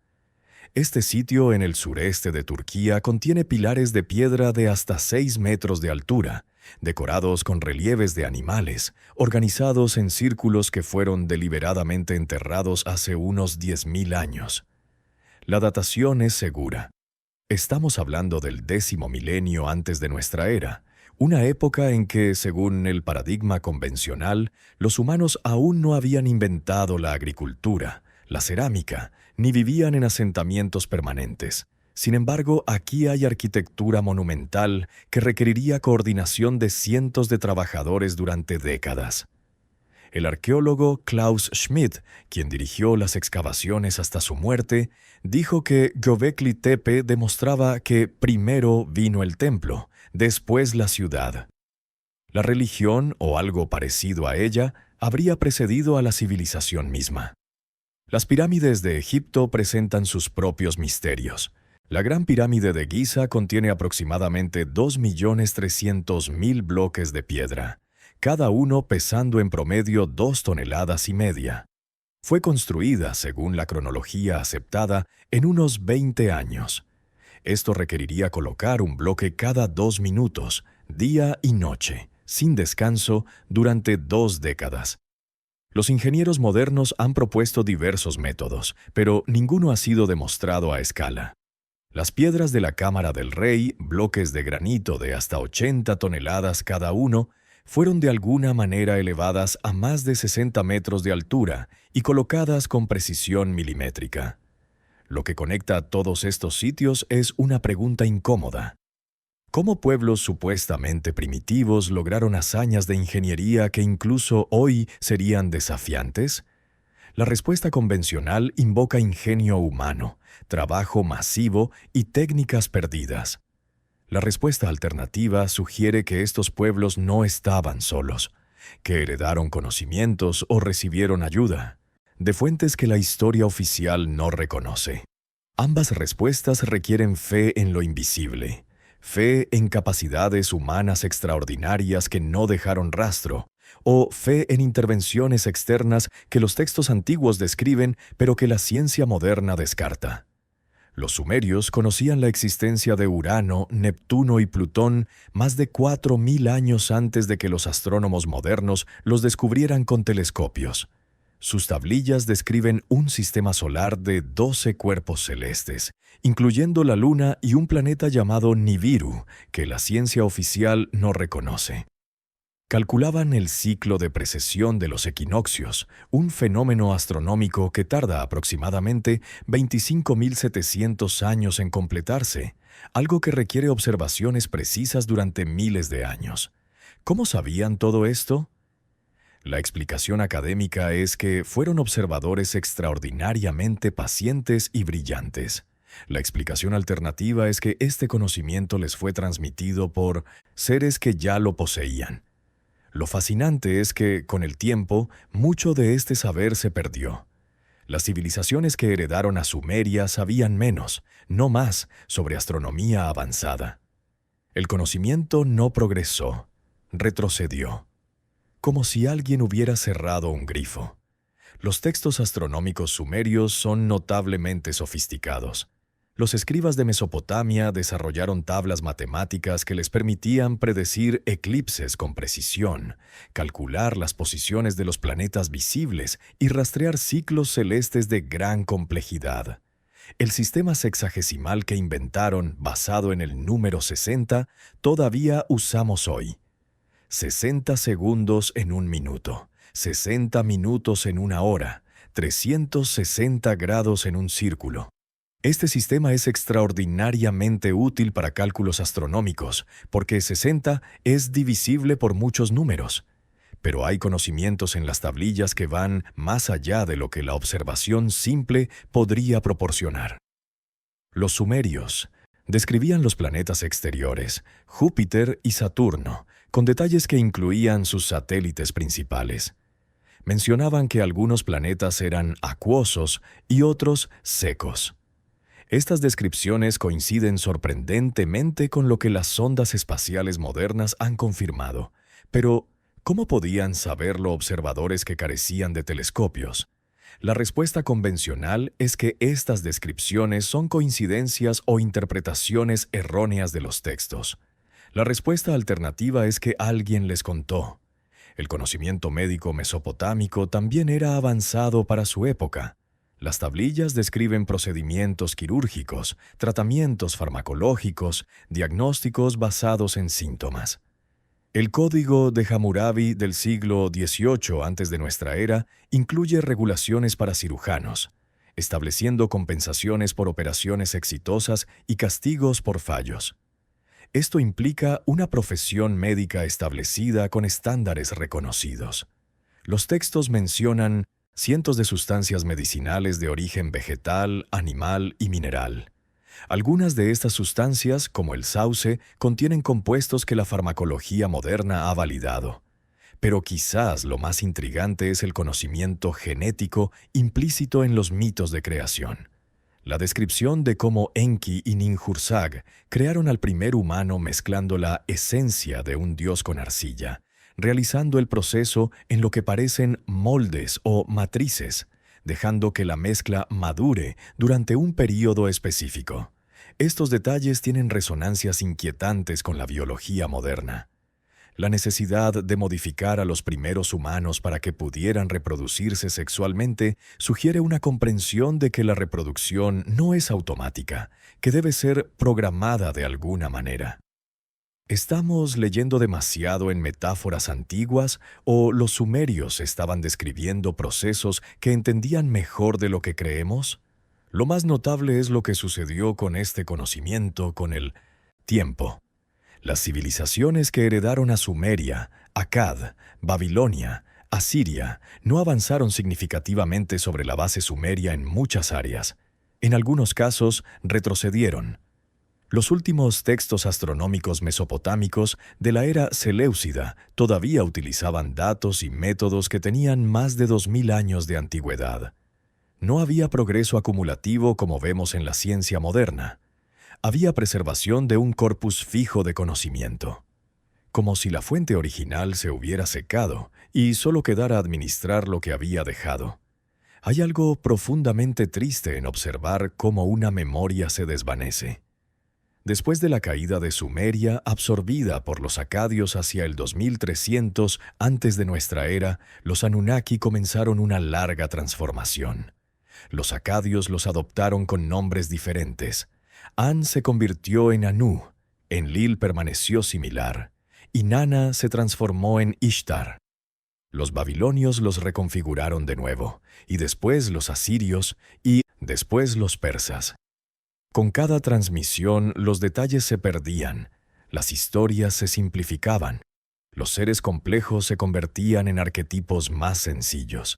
Este sitio en el sureste de Turquía contiene pilares de piedra de hasta 6 metros de altura, decorados con relieves de animales, organizados en círculos que fueron deliberadamente enterrados hace unos 10.000 años. La datación es segura. Estamos hablando del 10º milenio antes de nuestra era, una época en que, según el paradigma convencional, los humanos aún no habían inventado la agricultura, la cerámica, ni vivían en asentamientos permanentes. Sin embargo, aquí hay arquitectura monumental que requeriría coordinación de cientos de trabajadores durante décadas. El arqueólogo Klaus Schmidt, quien dirigió las excavaciones hasta su muerte, dijo que Göbekli Tepe demostraba que primero vino el templo, después la ciudad. La religión, o algo parecido a ella, habría precedido a la civilización misma. Las pirámides de Egipto presentan sus propios misterios. La Gran Pirámide de Giza contiene aproximadamente 2.300.000 bloques de piedra, cada uno pesando en promedio 2,5 toneladas. Fue construida, según la cronología aceptada, en unos 20 años. Esto requeriría colocar un bloque cada 2 minutos, día y noche, sin descanso, durante 2 décadas. Los ingenieros modernos han propuesto diversos métodos, pero ninguno ha sido demostrado a escala. Las piedras de la Cámara del Rey, bloques de granito de hasta 80 toneladas cada uno, fueron de alguna manera elevadas a más de 60 metros de altura y colocadas con precisión milimétrica. Lo que conecta a todos estos sitios es una pregunta incómoda. ¿Cómo pueblos supuestamente primitivos lograron hazañas de ingeniería que incluso hoy serían desafiantes? La respuesta convencional invoca ingenio humano, trabajo masivo y técnicas perdidas. La respuesta alternativa sugiere que estos pueblos no estaban solos, que heredaron conocimientos o recibieron ayuda, de fuentes que la historia oficial no reconoce. Ambas respuestas requieren fe en lo invisible, fe en capacidades humanas extraordinarias que no dejaron rastro, o fe en intervenciones externas que los textos antiguos describen pero que la ciencia moderna descarta. Los sumerios conocían la existencia de Urano, Neptuno y Plutón más de 4.000 años antes de que los astrónomos modernos los descubrieran con telescopios. Sus tablillas describen un sistema solar de 12 cuerpos celestes, incluyendo la Luna y un planeta llamado Nibiru, que la ciencia oficial no reconoce. Calculaban el ciclo de precesión de los equinoccios, un fenómeno astronómico que tarda aproximadamente 25.700 años en completarse, algo que requiere observaciones precisas durante miles de años. ¿Cómo sabían todo esto? La explicación académica es que fueron observadores extraordinariamente pacientes y brillantes. La explicación alternativa es que este conocimiento les fue transmitido por seres que ya lo poseían. Lo fascinante es que, con el tiempo, mucho de este saber se perdió. Las civilizaciones que heredaron a Sumeria sabían menos, no más, sobre astronomía avanzada. El conocimiento no progresó, retrocedió. Como si alguien hubiera cerrado un grifo. Los textos astronómicos sumerios son notablemente sofisticados. Los escribas de Mesopotamia desarrollaron tablas matemáticas que les permitían predecir eclipses con precisión, calcular las posiciones de los planetas visibles y rastrear ciclos celestes de gran complejidad. El sistema sexagesimal que inventaron, basado en el número 60, todavía usamos hoy. 60 segundos en un minuto, 60 minutos en una hora, 360 grados en un círculo. Este sistema es extraordinariamente útil para cálculos astronómicos, porque 60 es divisible por muchos números. Pero hay conocimientos en las tablillas que van más allá de lo que la observación simple podría proporcionar. Los sumerios describían los planetas exteriores, Júpiter y Saturno, con detalles que incluían sus satélites principales. Mencionaban que algunos planetas eran acuosos y otros secos. Estas descripciones coinciden sorprendentemente con lo que las sondas espaciales modernas han confirmado. Pero, ¿cómo podían saberlo observadores que carecían de telescopios? La respuesta convencional es que estas descripciones son coincidencias o interpretaciones erróneas de los textos. La respuesta alternativa es que alguien les contó. El conocimiento médico mesopotámico también era avanzado para su época. Las tablillas describen procedimientos quirúrgicos, tratamientos farmacológicos, diagnósticos basados en síntomas. El Código de Hammurabi del siglo XVIII antes de nuestra era incluye regulaciones para cirujanos, estableciendo compensaciones por operaciones exitosas y castigos por fallos. Esto implica una profesión médica establecida con estándares reconocidos. Los textos mencionan cientos de sustancias medicinales de origen vegetal, animal y mineral. Algunas de estas sustancias, como el sauce, contienen compuestos que la farmacología moderna ha validado. Pero quizás lo más intrigante es el conocimiento genético implícito en los mitos de creación. La descripción de cómo Enki y Ninhursag crearon al primer humano mezclando la esencia de un dios con arcilla, realizando el proceso en lo que parecen moldes o matrices, dejando que la mezcla madure durante un período específico. Estos detalles tienen resonancias inquietantes con la biología moderna. La necesidad de modificar a los primeros humanos para que pudieran reproducirse sexualmente sugiere una comprensión de que la reproducción no es automática, que debe ser programada de alguna manera. ¿Estamos leyendo demasiado en metáforas antiguas o los sumerios estaban describiendo procesos que entendían mejor de lo que creemos? Lo más notable es lo que sucedió con este conocimiento con el tiempo. Las civilizaciones que heredaron a Sumeria, Akkad, Babilonia, Asiria, no avanzaron significativamente sobre la base sumeria en muchas áreas. En algunos casos, retrocedieron. Los últimos textos astronómicos mesopotámicos de la era seleucida todavía utilizaban datos y métodos que tenían más de 2000 años de antigüedad. No había progreso acumulativo como vemos en la ciencia moderna. Había preservación de un corpus fijo de conocimiento, como si la fuente original se hubiera secado y solo quedara administrar lo que había dejado. Hay algo profundamente triste en observar cómo una memoria se desvanece. Después de la caída de Sumeria, absorbida por los acadios hacia el 2300 antes de nuestra era, los Anunnaki comenzaron una larga transformación. Los acadios los adoptaron con nombres diferentes. An se convirtió en Anu, Enlil permaneció similar, y Nana se transformó en Ishtar. Los babilonios los reconfiguraron de nuevo, y después los asirios, y después los persas. Con cada transmisión, los detalles se perdían, las historias se simplificaban, los seres complejos se convertían en arquetipos más sencillos.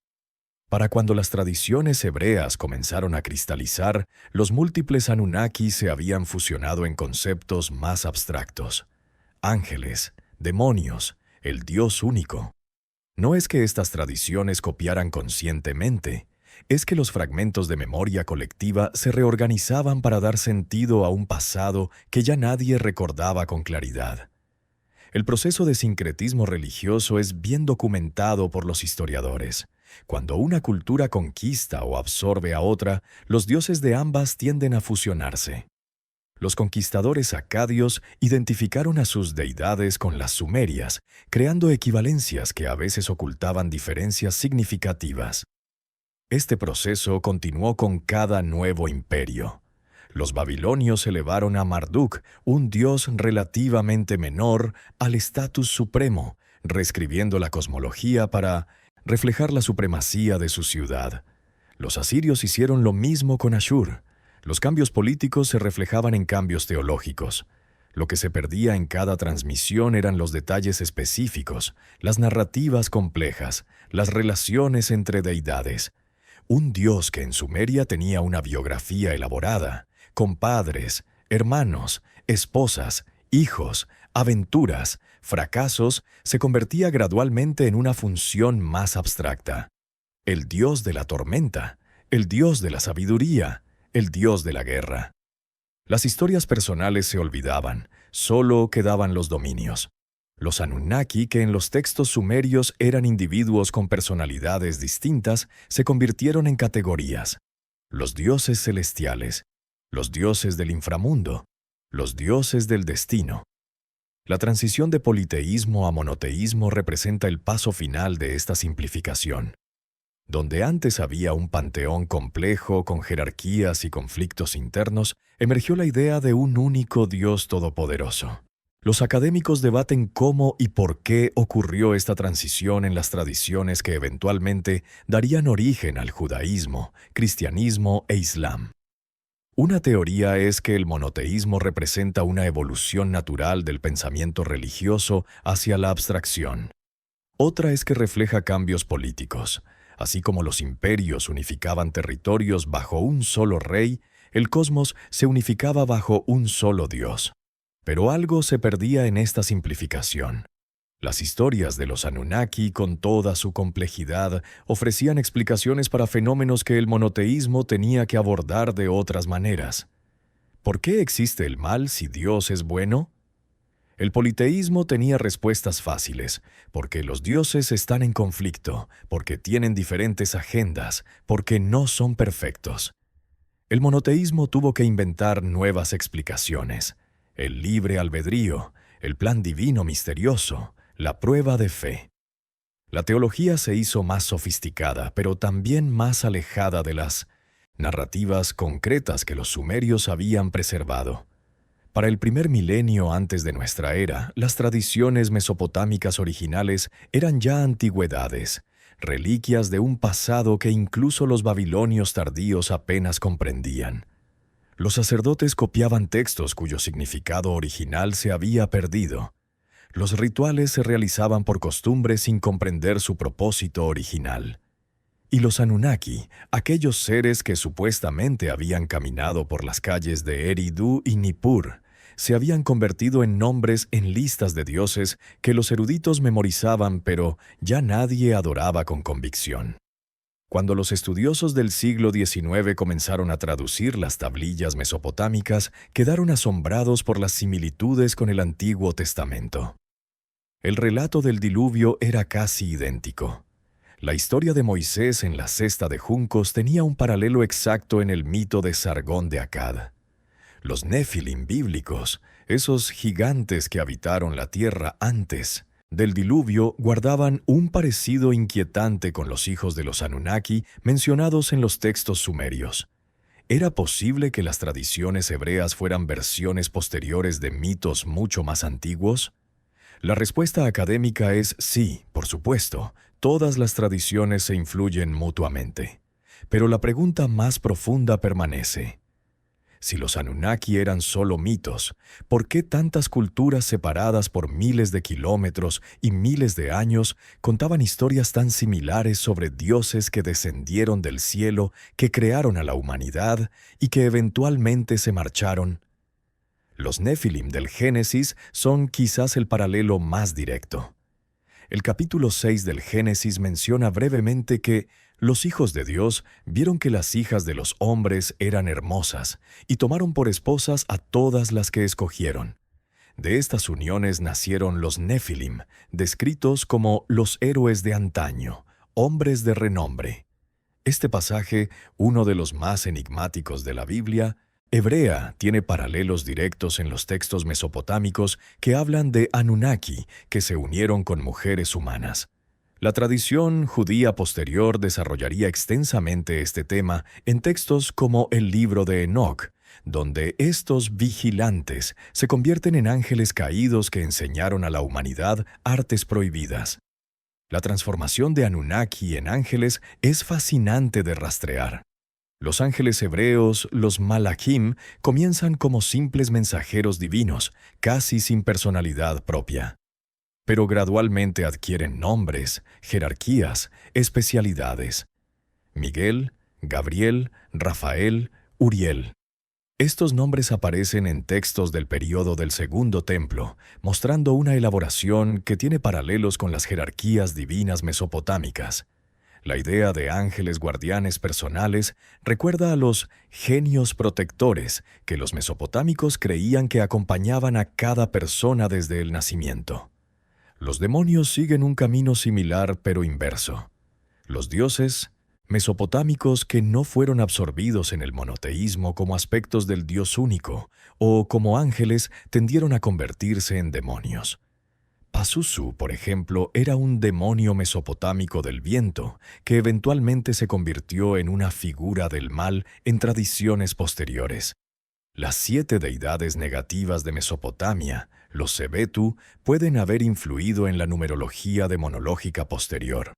Para cuando las tradiciones hebreas comenzaron a cristalizar, los múltiples Anunnaki se habían fusionado en conceptos más abstractos. Ángeles, demonios, el Dios único. No es que estas tradiciones copiaran conscientemente, es que los fragmentos de memoria colectiva se reorganizaban para dar sentido a un pasado que ya nadie recordaba con claridad. El proceso de sincretismo religioso es bien documentado por los historiadores. Cuando una cultura conquista o absorbe a otra, los dioses de ambas tienden a fusionarse. Los conquistadores acadios identificaron a sus deidades con las sumerias, creando equivalencias que a veces ocultaban diferencias significativas. Este proceso continuó con cada nuevo imperio. Los babilonios elevaron a Marduk, un dios relativamente menor, al estatus supremo, reescribiendo la cosmología para reflejar la supremacía de su ciudad. Los asirios hicieron lo mismo con Ashur. Los cambios políticos se reflejaban en cambios teológicos. Lo que se perdía en cada transmisión eran los detalles específicos, las narrativas complejas, las relaciones entre deidades. Un dios que en Sumeria tenía una biografía elaborada, con padres, hermanos, esposas, hijos, aventuras, fracasos, se convertía gradualmente en una función más abstracta. El dios de la tormenta, el dios de la sabiduría, el dios de la guerra. Las historias personales se olvidaban, solo quedaban los dominios. Los Anunnaki, que en los textos sumerios eran individuos con personalidades distintas, se convirtieron en categorías. Los dioses celestiales, los dioses del inframundo, los dioses del destino. La transición de politeísmo a monoteísmo representa el paso final de esta simplificación. Donde antes había un panteón complejo con jerarquías y conflictos internos, emergió la idea de un único Dios todopoderoso. Los académicos debaten cómo y por qué ocurrió esta transición en las tradiciones que eventualmente darían origen al judaísmo, cristianismo e islam. Una teoría es que el monoteísmo representa una evolución natural del pensamiento religioso hacia la abstracción. Otra es que refleja cambios políticos. Así como los imperios unificaban territorios bajo un solo rey, el cosmos se unificaba bajo un solo Dios. Pero algo se perdía en esta simplificación. Las historias de los Anunnaki, con toda su complejidad, ofrecían explicaciones para fenómenos que el monoteísmo tenía que abordar de otras maneras. ¿Por qué existe el mal si Dios es bueno? El politeísmo tenía respuestas fáciles, porque los dioses están en conflicto, porque tienen diferentes agendas, porque no son perfectos. El monoteísmo tuvo que inventar nuevas explicaciones. El libre albedrío, el plan divino misterioso, La prueba de fe. La teología se hizo más sofisticada, pero también más alejada de las narrativas concretas que los sumerios habían preservado. Para el primer milenio antes de nuestra era, las tradiciones mesopotámicas originales eran ya antigüedades, reliquias de un pasado que incluso los babilonios tardíos apenas comprendían. Los sacerdotes copiaban textos cuyo significado original se había perdido. Los rituales se realizaban por costumbre sin comprender su propósito original. Y los Anunnaki, aquellos seres que supuestamente habían caminado por las calles de Eridu y Nippur, se habían convertido en nombres en listas de dioses que los eruditos memorizaban, pero ya nadie adoraba con convicción. Cuando los estudiosos del siglo XIX comenzaron a traducir las tablillas mesopotámicas, quedaron asombrados por las similitudes con el Antiguo Testamento. El relato del diluvio era casi idéntico. La historia de Moisés en la cesta de juncos tenía un paralelo exacto en el mito de Sargón de Akkad. Los Nefilim bíblicos, esos gigantes que habitaron la tierra antes del diluvio, guardaban un parecido inquietante con los hijos de los Anunnaki mencionados en los textos sumerios. ¿Era posible que las tradiciones hebreas fueran versiones posteriores de mitos mucho más antiguos? La respuesta académica es sí, por supuesto. Todas las tradiciones se influyen mutuamente. Pero la pregunta más profunda permanece. Si los Anunnaki eran solo mitos, ¿por qué tantas culturas separadas por miles de kilómetros y miles de años contaban historias tan similares sobre dioses que descendieron del cielo, que crearon a la humanidad y que eventualmente se marcharon? Los Nefilim del Génesis son quizás el paralelo más directo. El capítulo 6 del Génesis menciona brevemente que los hijos de Dios vieron que las hijas de los hombres eran hermosas y tomaron por esposas a todas las que escogieron. De estas uniones nacieron los Nefilim, descritos como los héroes de antaño, hombres de renombre. Este pasaje, uno de los más enigmáticos de la Biblia hebrea, tiene paralelos directos en los textos mesopotámicos que hablan de Anunnaki que se unieron con mujeres humanas. La tradición judía posterior desarrollaría extensamente este tema en textos como el libro de Enoc, donde estos vigilantes se convierten en ángeles caídos que enseñaron a la humanidad artes prohibidas. La transformación de Anunnaki en ángeles es fascinante de rastrear. Los ángeles hebreos, los Malachim, comienzan como simples mensajeros divinos, casi sin personalidad propia. Pero gradualmente adquieren nombres, jerarquías, especialidades. Miguel, Gabriel, Rafael, Uriel. Estos nombres aparecen en textos del período del Segundo Templo, mostrando una elaboración que tiene paralelos con las jerarquías divinas mesopotámicas. La idea de ángeles guardianes personales recuerda a los genios protectores que los mesopotámicos creían que acompañaban a cada persona desde el nacimiento. Los demonios siguen un camino similar pero inverso. Los dioses mesopotámicos que no fueron absorbidos en el monoteísmo como aspectos del Dios único o como ángeles tendieron a convertirse en demonios. Pazuzu, por ejemplo, era un demonio mesopotámico del viento que eventualmente se convirtió en una figura del mal en tradiciones posteriores. Las 7 deidades negativas de Mesopotamia, los Sebetu, pueden haber influido en la numerología demonológica posterior.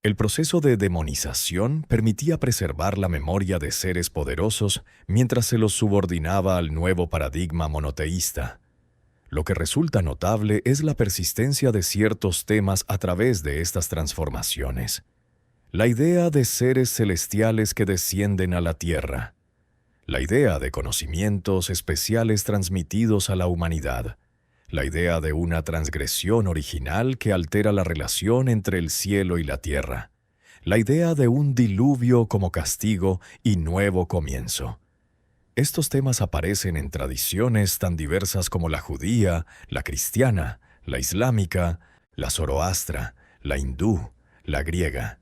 El proceso de demonización permitía preservar la memoria de seres poderosos mientras se los subordinaba al nuevo paradigma monoteísta. Lo que resulta notable es la persistencia de ciertos temas a través de estas transformaciones. La idea de seres celestiales que descienden a la tierra. La idea de conocimientos especiales transmitidos a la humanidad. La idea de una transgresión original que altera la relación entre el cielo y la tierra. La idea de un diluvio como castigo y nuevo comienzo. Estos temas aparecen en tradiciones tan diversas como la judía, la cristiana, la islámica, la zoroastra, la hindú, la griega.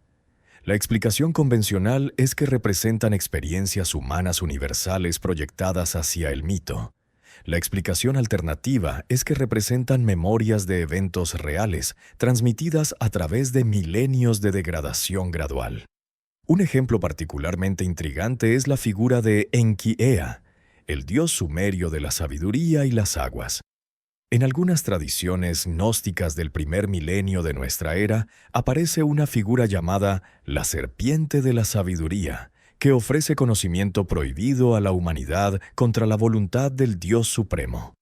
La explicación convencional es que representan experiencias humanas universales proyectadas hacia el mito. La explicación alternativa es que representan memorias de eventos reales, transmitidas a través de milenios de degradación gradual. Un ejemplo particularmente intrigante es la figura de Enki-Ea, el dios sumerio de la sabiduría y las aguas. En algunas tradiciones gnósticas del primer milenio de nuestra era, aparece una figura llamada la serpiente de la sabiduría, que ofrece conocimiento prohibido a la humanidad contra la voluntad del Dios Supremo.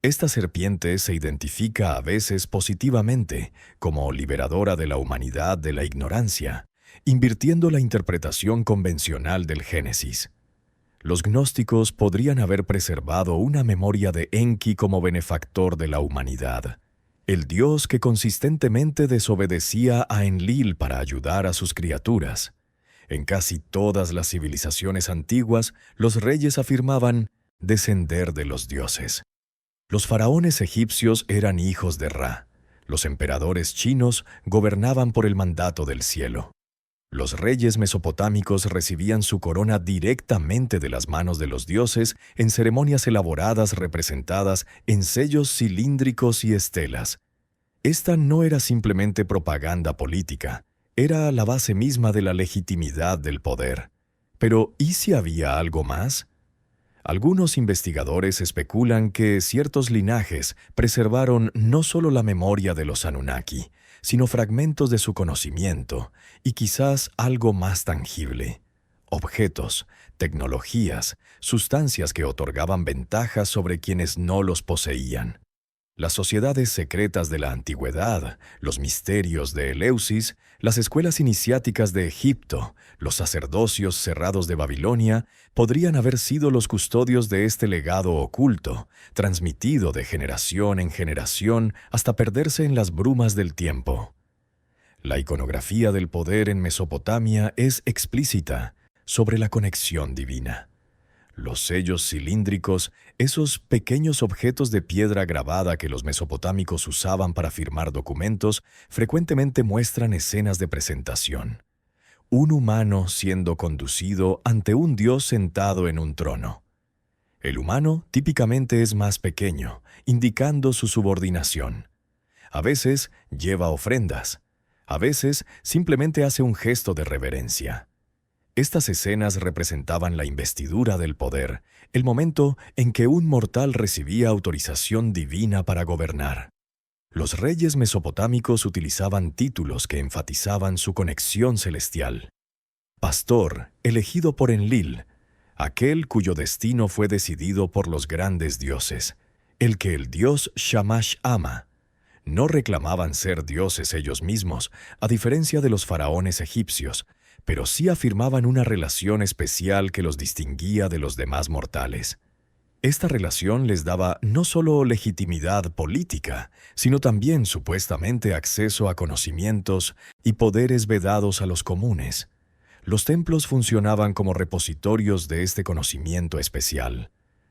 Esta serpiente se identifica a veces positivamente como liberadora de la humanidad de la ignorancia, invirtiendo la interpretación convencional del Génesis. Los gnósticos podrían haber preservado una memoria de Enki como benefactor de la humanidad, el dios que consistentemente desobedecía a Enlil para ayudar a sus criaturas. En casi todas las civilizaciones antiguas, los reyes afirmaban descender de los dioses. Los faraones egipcios eran hijos de Ra. Los emperadores chinos gobernaban por el mandato del cielo. Los reyes mesopotámicos recibían su corona directamente de las manos de los dioses en ceremonias elaboradas representadas en sellos cilíndricos y estelas. Esta no era simplemente propaganda política, era la base misma de la legitimidad del poder. Pero, ¿y si había algo más? Algunos investigadores especulan que ciertos linajes preservaron no solo la memoria de los Anunnaki, sino fragmentos de su conocimiento y quizás algo más tangible: objetos, tecnologías, sustancias que otorgaban ventajas sobre quienes no los poseían. Las sociedades secretas de la antigüedad, los misterios de Eleusis, las escuelas iniciáticas de Egipto, los sacerdocios cerrados de Babilonia, podrían haber sido los custodios de este legado oculto, transmitido de generación en generación hasta perderse en las brumas del tiempo. La iconografía del poder en Mesopotamia es explícita sobre la conexión divina. Los sellos cilíndricos, esos pequeños objetos de piedra grabada que los mesopotámicos usaban para firmar documentos, frecuentemente muestran escenas de presentación. Un humano siendo conducido ante un dios sentado en un trono. El humano típicamente es más pequeño, indicando su subordinación. A veces lleva ofrendas. A veces simplemente hace un gesto de reverencia. Estas escenas representaban la investidura del poder, el momento en que un mortal recibía autorización divina para gobernar. Los reyes mesopotámicos utilizaban títulos que enfatizaban su conexión celestial. Pastor, elegido por Enlil, aquel cuyo destino fue decidido por los grandes dioses, el que el dios Shamash ama. No reclamaban ser dioses ellos mismos, a diferencia de los faraones egipcios, pero sí afirmaban una relación especial que los distinguía de los demás mortales. Esta relación les daba no solo legitimidad política, sino también supuestamente acceso a conocimientos y poderes vedados a los comunes. Los templos funcionaban como repositorios de este conocimiento especial.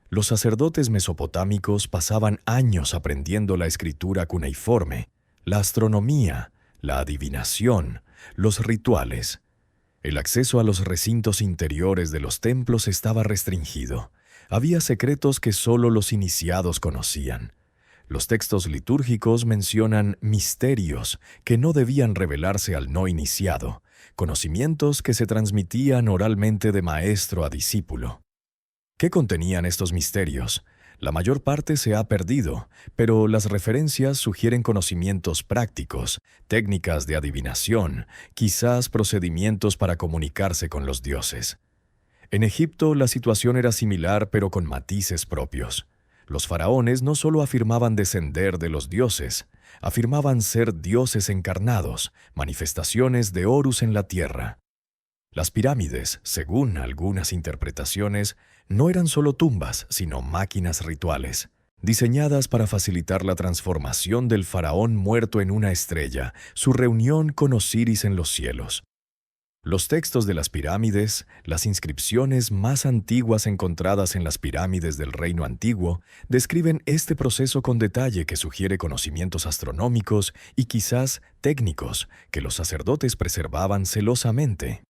Los sacerdotes mesopotámicos pasaban años aprendiendo la escritura cuneiforme, la astronomía, la adivinación, los rituales. El acceso a los recintos interiores de los templos estaba restringido. Había secretos que solo los iniciados conocían. Los textos litúrgicos mencionan misterios que no debían revelarse al no iniciado, conocimientos que se transmitían oralmente de maestro a discípulo. ¿Qué contenían estos misterios? La mayor parte se ha perdido, pero las referencias sugieren conocimientos prácticos, técnicas de adivinación, quizás procedimientos para comunicarse con los dioses. En Egipto la situación era similar pero con matices propios. Los faraones no solo afirmaban descender de los dioses, afirmaban ser dioses encarnados, manifestaciones de Horus en la tierra. Las pirámides, según algunas interpretaciones, no eran solo tumbas, sino máquinas rituales, diseñadas para facilitar la transformación del faraón muerto en una estrella, su reunión con Osiris en los cielos. Los textos de las pirámides, las inscripciones más antiguas encontradas en las pirámides del Reino Antiguo, describen este proceso con detalle que sugiere conocimientos astronómicos y quizás técnicos que los sacerdotes preservaban celosamente.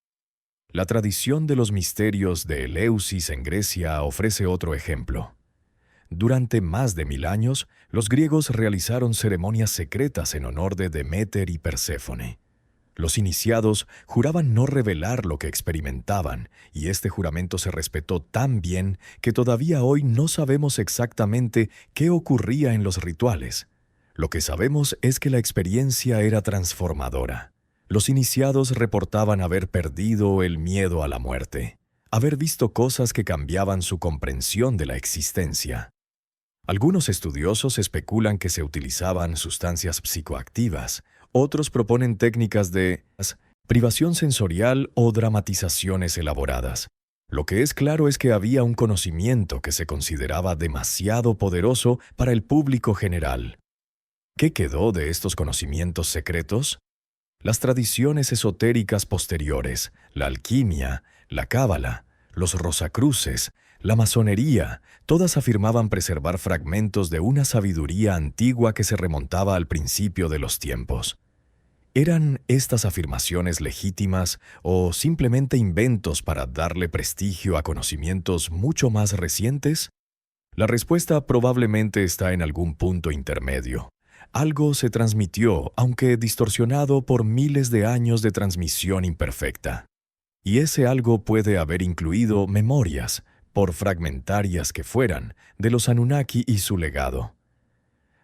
La tradición de los misterios de Eleusis en Grecia ofrece otro ejemplo. Durante más de 1000 años, los griegos realizaron ceremonias secretas en honor de Deméter y Perséfone. Los iniciados juraban no revelar lo que experimentaban, y este juramento se respetó tan bien que todavía hoy no sabemos exactamente qué ocurría en los rituales. Lo que sabemos es que la experiencia era transformadora. Los iniciados reportaban haber perdido el miedo a la muerte, haber visto cosas que cambiaban su comprensión de la existencia. Algunos estudiosos especulan que se utilizaban sustancias psicoactivas, otros proponen técnicas de privación sensorial o dramatizaciones elaboradas. Lo que es claro es que había un conocimiento que se consideraba demasiado poderoso para el público general. ¿Qué quedó de estos conocimientos secretos? Las tradiciones esotéricas posteriores, la alquimia, la cábala, los rosacruces, la masonería, todas afirmaban preservar fragmentos de una sabiduría antigua que se remontaba al principio de los tiempos. ¿Eran estas afirmaciones legítimas o simplemente inventos para darle prestigio a conocimientos mucho más recientes? La respuesta probablemente está en algún punto intermedio. Algo se transmitió, aunque distorsionado por miles de años de transmisión imperfecta. Y ese algo puede haber incluido memorias, por fragmentarias que fueran, de los Anunnaki y su legado.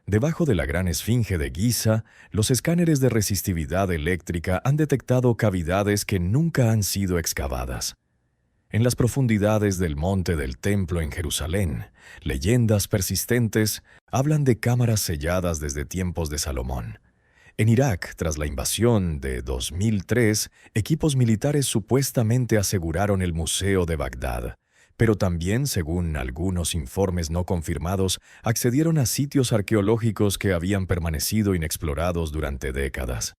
Debajo de la gran esfinge de Giza, los escáneres de resistividad eléctrica han detectado cavidades que nunca han sido excavadas. En las profundidades del monte del templo en Jerusalén, leyendas persistentes hablan de cámaras selladas desde tiempos de Salomón. En Irak, tras la invasión de 2003, equipos militares supuestamente aseguraron el Museo de Bagdad, pero también, según algunos informes no confirmados, accedieron a sitios arqueológicos que habían permanecido inexplorados durante décadas.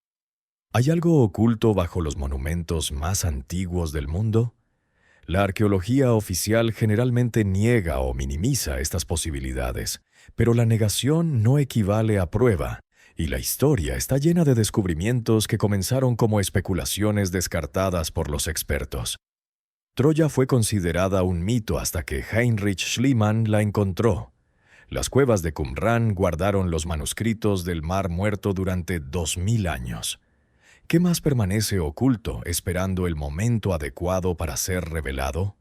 ¿Hay algo oculto bajo los monumentos más antiguos del mundo? La arqueología oficial generalmente niega o minimiza estas posibilidades, pero la negación no equivale a prueba, y la historia está llena de descubrimientos que comenzaron como especulaciones descartadas por los expertos. Troya fue considerada un mito hasta que Heinrich Schliemann la encontró. Las cuevas de Qumrán guardaron los manuscritos del Mar Muerto durante 2000 años. ¿Qué más permanece oculto esperando el momento adecuado para ser revelado?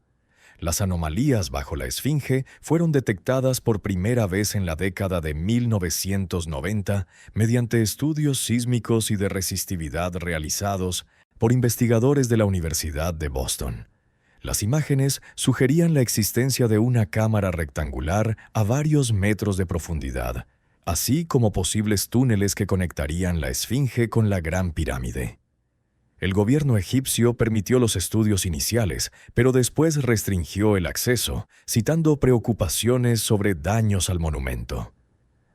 Las anomalías bajo la Esfinge fueron detectadas por primera vez en la década de 1990 mediante estudios sísmicos y de resistividad realizados por investigadores de la Universidad de Boston. Las imágenes sugerían la existencia de una cámara rectangular a varios metros de profundidad, así como posibles túneles que conectarían la Esfinge con la Gran Pirámide. El gobierno egipcio permitió los estudios iniciales, pero después restringió el acceso, citando preocupaciones sobre daños al monumento.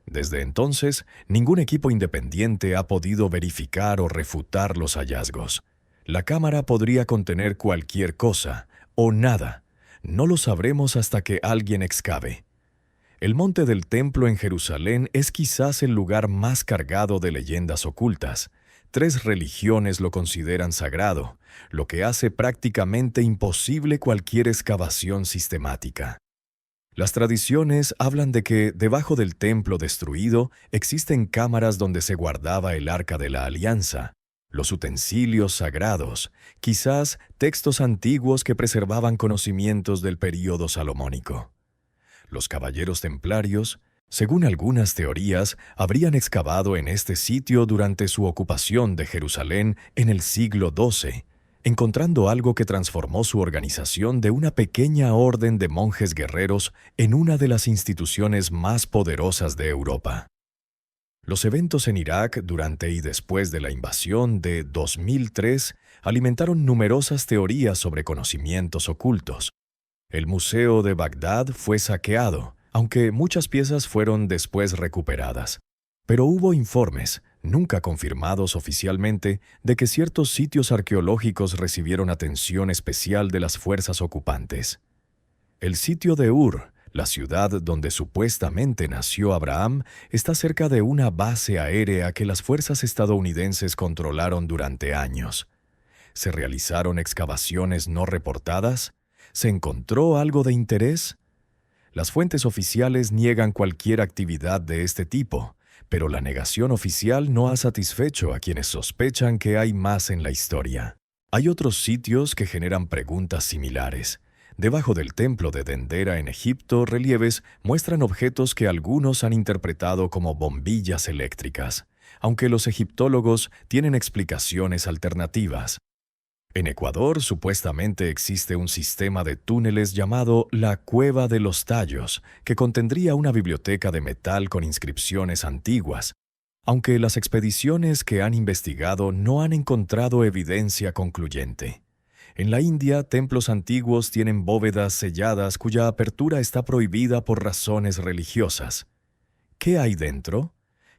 Desde entonces, ningún equipo independiente ha podido verificar o refutar los hallazgos. La cámara podría contener cualquier cosa, o nada. No lo sabremos hasta que alguien excave. El monte del templo en Jerusalén es quizás el lugar más cargado de leyendas ocultas. 3 religiones lo consideran sagrado, lo que hace prácticamente imposible cualquier excavación sistemática. Las tradiciones hablan de que debajo del templo destruido existen cámaras donde se guardaba el Arca de la Alianza, los utensilios sagrados, quizás textos antiguos que preservaban conocimientos del período salomónico. Los caballeros templarios, según algunas teorías, habrían excavado en este sitio durante su ocupación de Jerusalén en el siglo XII, encontrando algo que transformó su organización de una pequeña orden de monjes guerreros en una de las instituciones más poderosas de Europa. Los eventos en Irak durante y después de la invasión de 2003 alimentaron numerosas teorías sobre conocimientos ocultos. El Museo de Bagdad fue saqueado, aunque muchas piezas fueron después recuperadas. Pero hubo informes, nunca confirmados oficialmente, de que ciertos sitios arqueológicos recibieron atención especial de las fuerzas ocupantes. El sitio de Ur, la ciudad donde supuestamente nació Abraham, está cerca de una base aérea que las fuerzas estadounidenses controlaron durante años. ¿Se realizaron excavaciones no reportadas? ¿Se encontró algo de interés? Las fuentes oficiales niegan cualquier actividad de este tipo, pero la negación oficial no ha satisfecho a quienes sospechan que hay más en la historia. Hay otros sitios que generan preguntas similares. Debajo del templo de Dendera en Egipto, relieves muestran objetos que algunos han interpretado como bombillas eléctricas, aunque los egiptólogos tienen explicaciones alternativas. En Ecuador, supuestamente existe un sistema de túneles llamado la Cueva de los Tallos, que contendría una biblioteca de metal con inscripciones antiguas, aunque las expediciones que han investigado no han encontrado evidencia concluyente. En la India, templos antiguos tienen bóvedas selladas cuya apertura está prohibida por razones religiosas. ¿Qué hay dentro?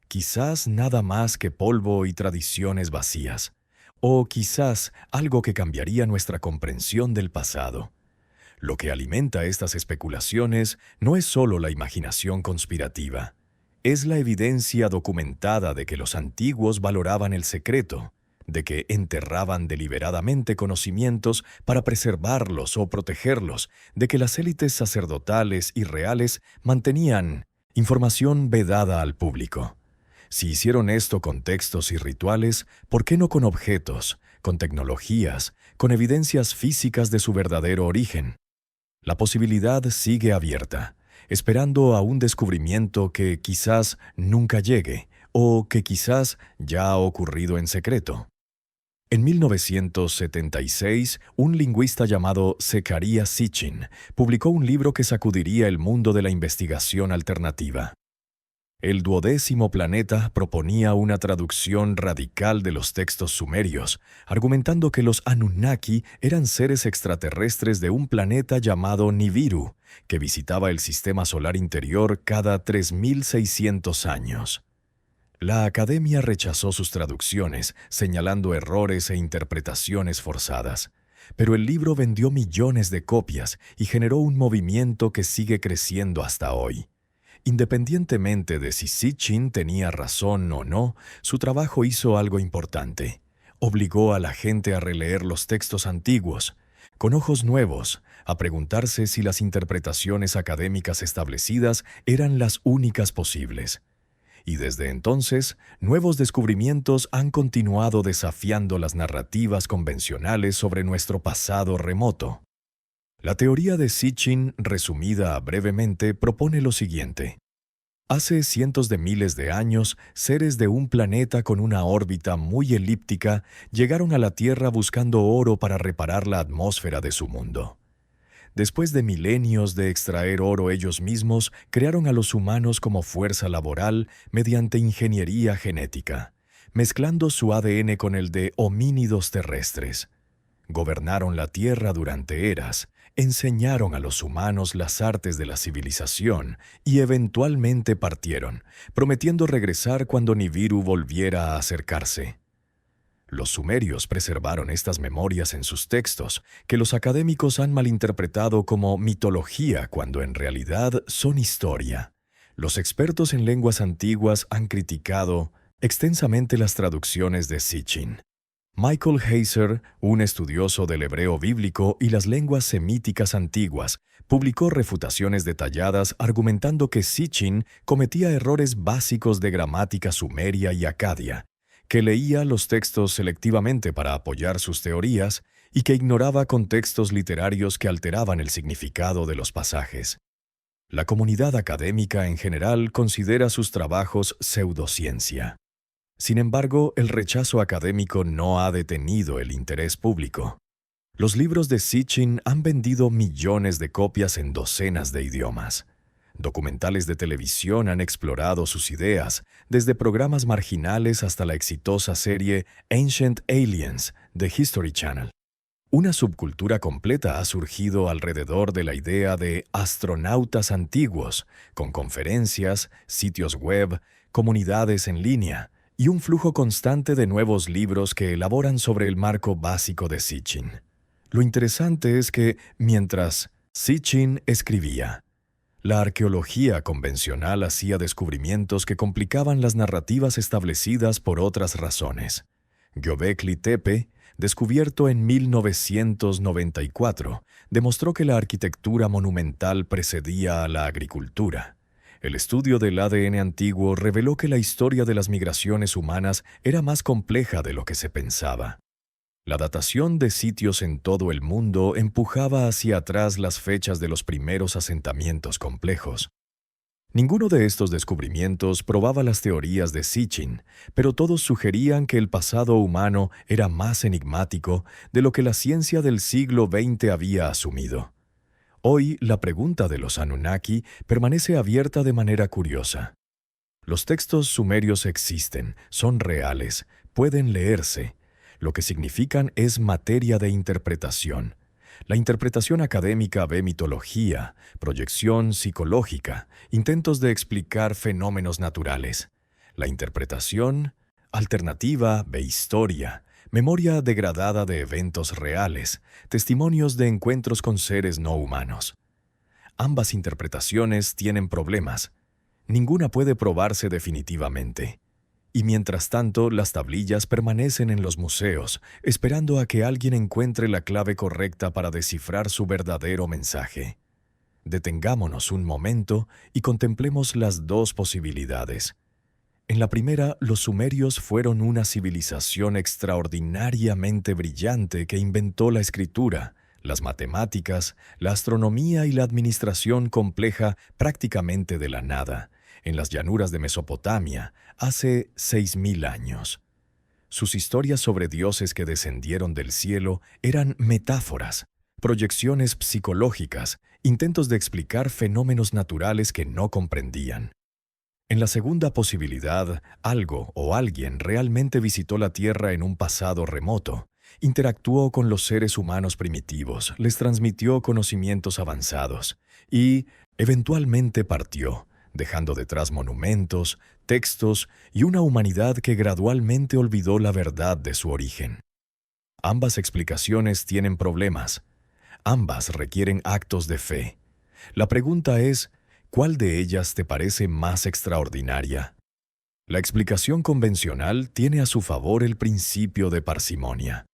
Quizás nada más que polvo y tradiciones vacías. O quizás algo que cambiaría nuestra comprensión del pasado. Lo que alimenta estas especulaciones no es solo la imaginación conspirativa. Es la evidencia documentada de que los antiguos valoraban el secreto, de que enterraban deliberadamente conocimientos para preservarlos o protegerlos, de que las élites sacerdotales y reales mantenían información vedada al público. Si hicieron esto con textos y rituales, ¿por qué no con objetos, con tecnologías, con evidencias físicas de su verdadero origen? La posibilidad sigue abierta, esperando a un descubrimiento que quizás nunca llegue, o que quizás ya ha ocurrido en secreto. En 1976, un lingüista llamado Zecharia Sitchin publicó un libro que sacudiría el mundo de la investigación alternativa. El 12º planeta proponía una traducción radical de los textos sumerios, argumentando que los Anunnaki eran seres extraterrestres de un planeta llamado Nibiru, que visitaba el sistema solar interior cada 3.600 años. La Academia rechazó sus traducciones, señalando errores e interpretaciones forzadas. Pero el libro vendió millones de copias y generó un movimiento que sigue creciendo hasta hoy. Independientemente de si Sitchin tenía razón o no, su trabajo hizo algo importante. Obligó a la gente a releer los textos antiguos, con ojos nuevos, a preguntarse si las interpretaciones académicas establecidas eran las únicas posibles. Y desde entonces, nuevos descubrimientos han continuado desafiando las narrativas convencionales sobre nuestro pasado remoto. La teoría de Sitchin, resumida brevemente, propone lo siguiente. Hace cientos de miles de años, seres de un planeta con una órbita muy elíptica llegaron a la Tierra buscando oro para reparar la atmósfera de su mundo. Después de milenios de extraer oro ellos mismos, crearon a los humanos como fuerza laboral mediante ingeniería genética, mezclando su ADN con el de homínidos terrestres. Gobernaron la Tierra durante eras, enseñaron a los humanos las artes de la civilización y eventualmente partieron, prometiendo regresar cuando Nibiru volviera a acercarse. Los sumerios preservaron estas memorias en sus textos, que los académicos han malinterpretado como mitología cuando en realidad son historia. Los expertos en lenguas antiguas han criticado extensamente las traducciones de Sitchin. Michael Heiser, un estudioso del hebreo bíblico y las lenguas semíticas antiguas, publicó refutaciones detalladas argumentando que Sitchin cometía errores básicos de gramática sumeria y acadia, que leía los textos selectivamente para apoyar sus teorías y que ignoraba contextos literarios que alteraban el significado de los pasajes. La comunidad académica en general considera sus trabajos pseudociencia. Sin embargo, el rechazo académico no ha detenido el interés público. Los libros de Sitchin han vendido millones de copias en docenas de idiomas. Documentales de televisión han explorado sus ideas, desde programas marginales hasta la exitosa serie Ancient Aliens de History Channel. Una subcultura completa ha surgido alrededor de la idea de astronautas antiguos, con conferencias, sitios web, comunidades en línea, y un flujo constante de nuevos libros que elaboran sobre el marco básico de Sitchin. Lo interesante es que, mientras Sitchin escribía, la arqueología convencional hacía descubrimientos que complicaban las narrativas establecidas por otras razones. Göbekli Tepe, descubierto en 1994, demostró que la arquitectura monumental precedía a la agricultura. El estudio del ADN antiguo reveló que la historia de las migraciones humanas era más compleja de lo que se pensaba. La datación de sitios en todo el mundo empujaba hacia atrás las fechas de los primeros asentamientos complejos. Ninguno de estos descubrimientos probaba las teorías de Sitchin, pero todos sugerían que el pasado humano era más enigmático de lo que la ciencia del siglo XX había asumido. Hoy, la pregunta de los Anunnaki permanece abierta de manera curiosa. Los textos sumerios existen, son reales, pueden leerse. Lo que significan es materia de interpretación. La interpretación académica ve mitología, proyección psicológica, intentos de explicar fenómenos naturales. La interpretación alternativa ve historia, memoria degradada de eventos reales, testimonios de encuentros con seres no humanos. Ambas interpretaciones tienen problemas. Ninguna puede probarse definitivamente. Y mientras tanto, las tablillas permanecen en los museos, esperando a que alguien encuentre la clave correcta para descifrar su verdadero mensaje. Detengámonos un momento y contemplemos las dos posibilidades. En la primera, los sumerios fueron una civilización extraordinariamente brillante que inventó la escritura, las matemáticas, la astronomía y la administración compleja prácticamente de la nada, en las llanuras de Mesopotamia, hace 6.000 años. Sus historias sobre dioses que descendieron del cielo eran metáforas, proyecciones psicológicas, intentos de explicar fenómenos naturales que no comprendían. En la segunda posibilidad, algo o alguien realmente visitó la Tierra en un pasado remoto, interactuó con los seres humanos primitivos, les transmitió conocimientos avanzados y, eventualmente, partió, dejando detrás monumentos, textos y una humanidad que gradualmente olvidó la verdad de su origen. Ambas explicaciones tienen problemas. Ambas requieren actos de fe. La pregunta es, ¿cuál de ellas te parece más extraordinaria? La explicación convencional tiene a su favor el principio de parsimonia.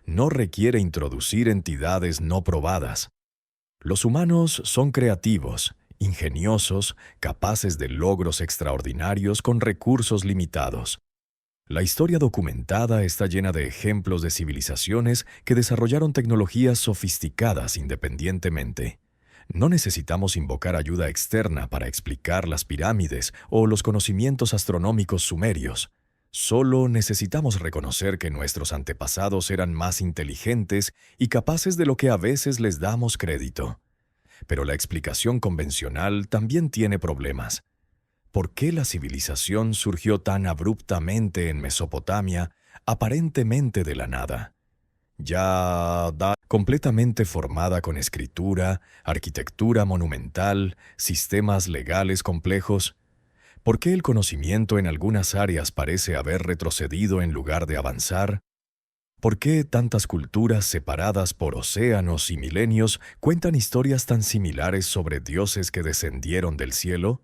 No requiere introducir entidades no probadas. Los humanos son creativos, ingeniosos, capaces de logros extraordinarios con recursos limitados. La historia documentada está llena de ejemplos de civilizaciones que desarrollaron tecnologías sofisticadas independientemente. No necesitamos invocar ayuda externa para explicar las pirámides o los conocimientos astronómicos sumerios. Solo necesitamos reconocer que nuestros antepasados eran más inteligentes y capaces de lo que a veces les damos crédito. Pero la explicación convencional también tiene problemas. ¿Por qué la civilización surgió tan abruptamente en Mesopotamia, aparentemente de la nada? Completamente formada con escritura, arquitectura monumental, sistemas legales complejos. ¿Por qué el conocimiento en algunas áreas parece haber retrocedido en lugar de avanzar? ¿Por qué tantas culturas separadas por océanos y milenios cuentan historias tan similares sobre dioses que descendieron del cielo?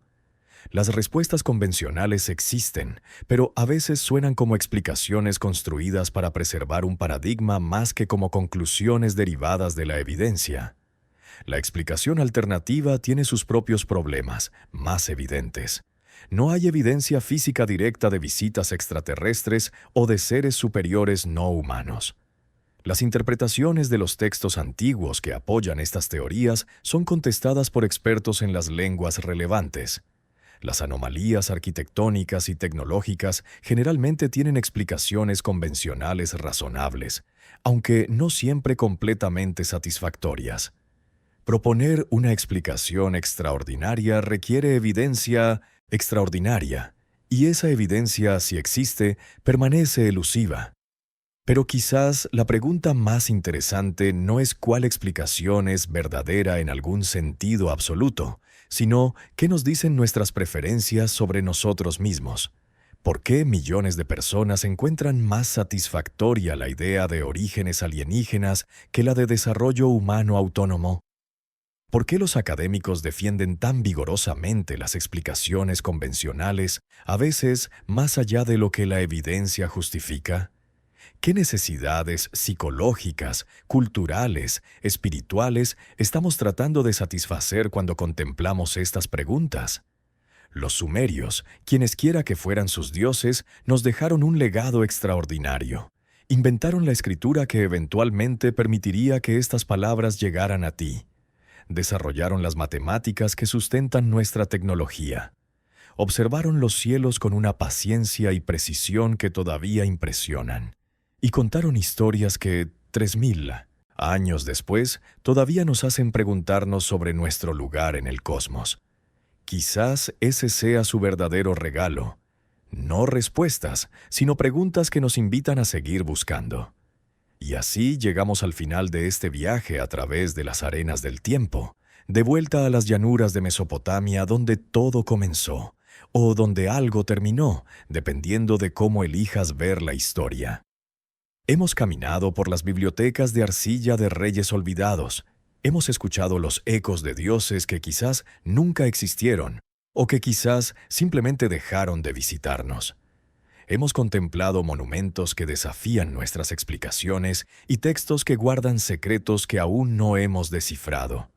Las respuestas convencionales existen, pero a veces suenan como explicaciones construidas para preservar un paradigma más que como conclusiones derivadas de la evidencia. La explicación alternativa tiene sus propios problemas, más evidentes. No hay evidencia física directa de visitas extraterrestres o de seres superiores no humanos. Las interpretaciones de los textos antiguos que apoyan estas teorías son contestadas por expertos en las lenguas relevantes. Las anomalías arquitectónicas y tecnológicas generalmente tienen explicaciones convencionales razonables, aunque no siempre completamente satisfactorias. Proponer una explicación extraordinaria requiere evidencia extraordinaria, y esa evidencia, si existe, permanece elusiva. Pero quizás la pregunta más interesante no es cuál explicación es verdadera en algún sentido absoluto, sino qué nos dicen nuestras preferencias sobre nosotros mismos. ¿Por qué millones de personas encuentran más satisfactoria la idea de orígenes alienígenas que la de desarrollo humano autónomo? ¿Por qué los académicos defienden tan vigorosamente las explicaciones convencionales, a veces más allá de lo que la evidencia justifica? ¿Qué necesidades psicológicas, culturales, espirituales estamos tratando de satisfacer cuando contemplamos estas preguntas? Los sumerios, quienes quiera que fueran sus dioses, nos dejaron un legado extraordinario. Inventaron la escritura que eventualmente permitiría que estas palabras llegaran a ti. Desarrollaron las matemáticas que sustentan nuestra tecnología. Observaron los cielos con una paciencia y precisión que todavía impresionan. Y contaron historias que, 3000 años después, todavía nos hacen preguntarnos sobre nuestro lugar en el cosmos. Quizás ese sea su verdadero regalo. No respuestas, sino preguntas que nos invitan a seguir buscando. Y así llegamos al final de este viaje a través de las arenas del tiempo, de vuelta a las llanuras de Mesopotamia donde todo comenzó, o donde algo terminó, dependiendo de cómo elijas ver la historia. Hemos caminado por las bibliotecas de arcilla de reyes olvidados. Hemos escuchado los ecos de dioses que quizás nunca existieron, o que quizás simplemente dejaron de visitarnos. Hemos contemplado monumentos que desafían nuestras explicaciones y textos que guardan secretos que aún no hemos descifrado.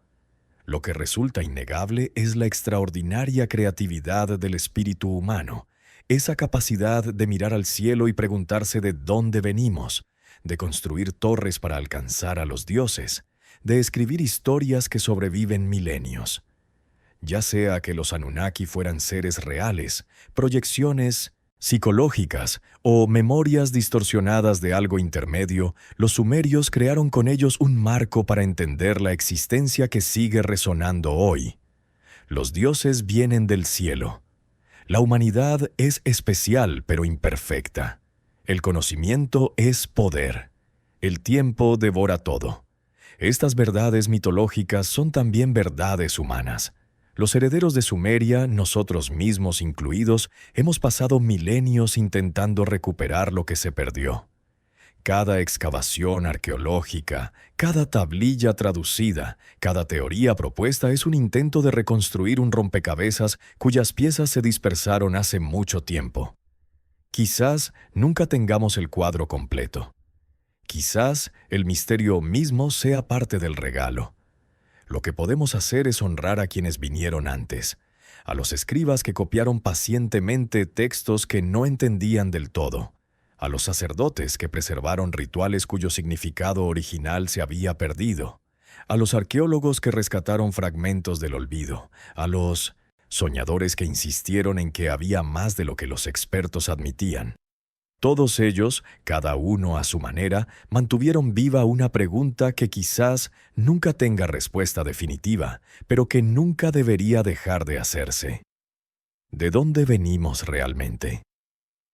Lo que resulta innegable es la extraordinaria creatividad del espíritu humano, esa capacidad de mirar al cielo y preguntarse de dónde venimos, de construir torres para alcanzar a los dioses, de escribir historias que sobreviven milenios. Ya sea que los Anunnaki fueran seres reales, proyecciones psicológicas o memorias distorsionadas de algo intermedio, los sumerios crearon con ellos un marco para entender la existencia que sigue resonando hoy. Los dioses vienen del cielo. La humanidad es especial pero imperfecta. El conocimiento es poder. El tiempo devora todo. Estas verdades mitológicas son también verdades humanas. Los herederos de Sumeria, nosotros mismos incluidos, hemos pasado milenios intentando recuperar lo que se perdió. Cada excavación arqueológica, cada tablilla traducida, cada teoría propuesta es un intento de reconstruir un rompecabezas cuyas piezas se dispersaron hace mucho tiempo. Quizás nunca tengamos el cuadro completo. Quizás el misterio mismo sea parte del regalo. Lo que podemos hacer es honrar a quienes vinieron antes, a los escribas que copiaron pacientemente textos que no entendían del todo, a los sacerdotes que preservaron rituales cuyo significado original se había perdido, a los arqueólogos que rescataron fragmentos del olvido, a los soñadores que insistieron en que había más de lo que los expertos admitían. Todos ellos, cada uno a su manera, mantuvieron viva una pregunta que quizás nunca tenga respuesta definitiva, pero que nunca debería dejar de hacerse. ¿De dónde venimos realmente?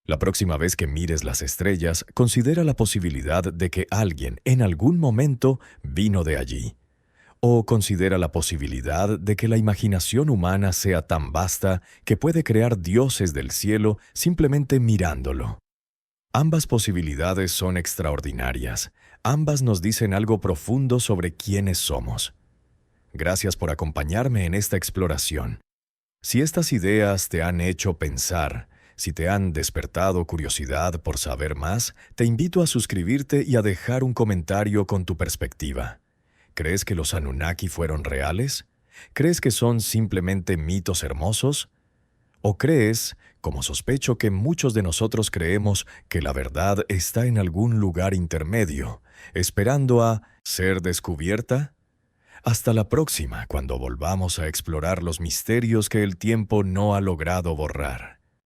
La próxima vez que mires las estrellas, considera la posibilidad de que alguien en algún momento vino de allí. O considera la posibilidad de que la imaginación humana sea tan vasta que puede crear dioses del cielo simplemente mirándolo. Ambas posibilidades son extraordinarias. Ambas nos dicen algo profundo sobre quiénes somos. Gracias por acompañarme en esta exploración. Si estas ideas te han hecho pensar, si te han despertado curiosidad por saber más, te invito a suscribirte y a dejar un comentario con tu perspectiva. ¿Crees que los Anunnaki fueron reales? ¿Crees que son simplemente mitos hermosos? ¿O crees, como sospecho que muchos de nosotros creemos, que la verdad está en algún lugar intermedio, esperando a ser descubierta? Hasta la próxima, cuando volvamos a explorar los misterios que el tiempo no ha logrado borrar.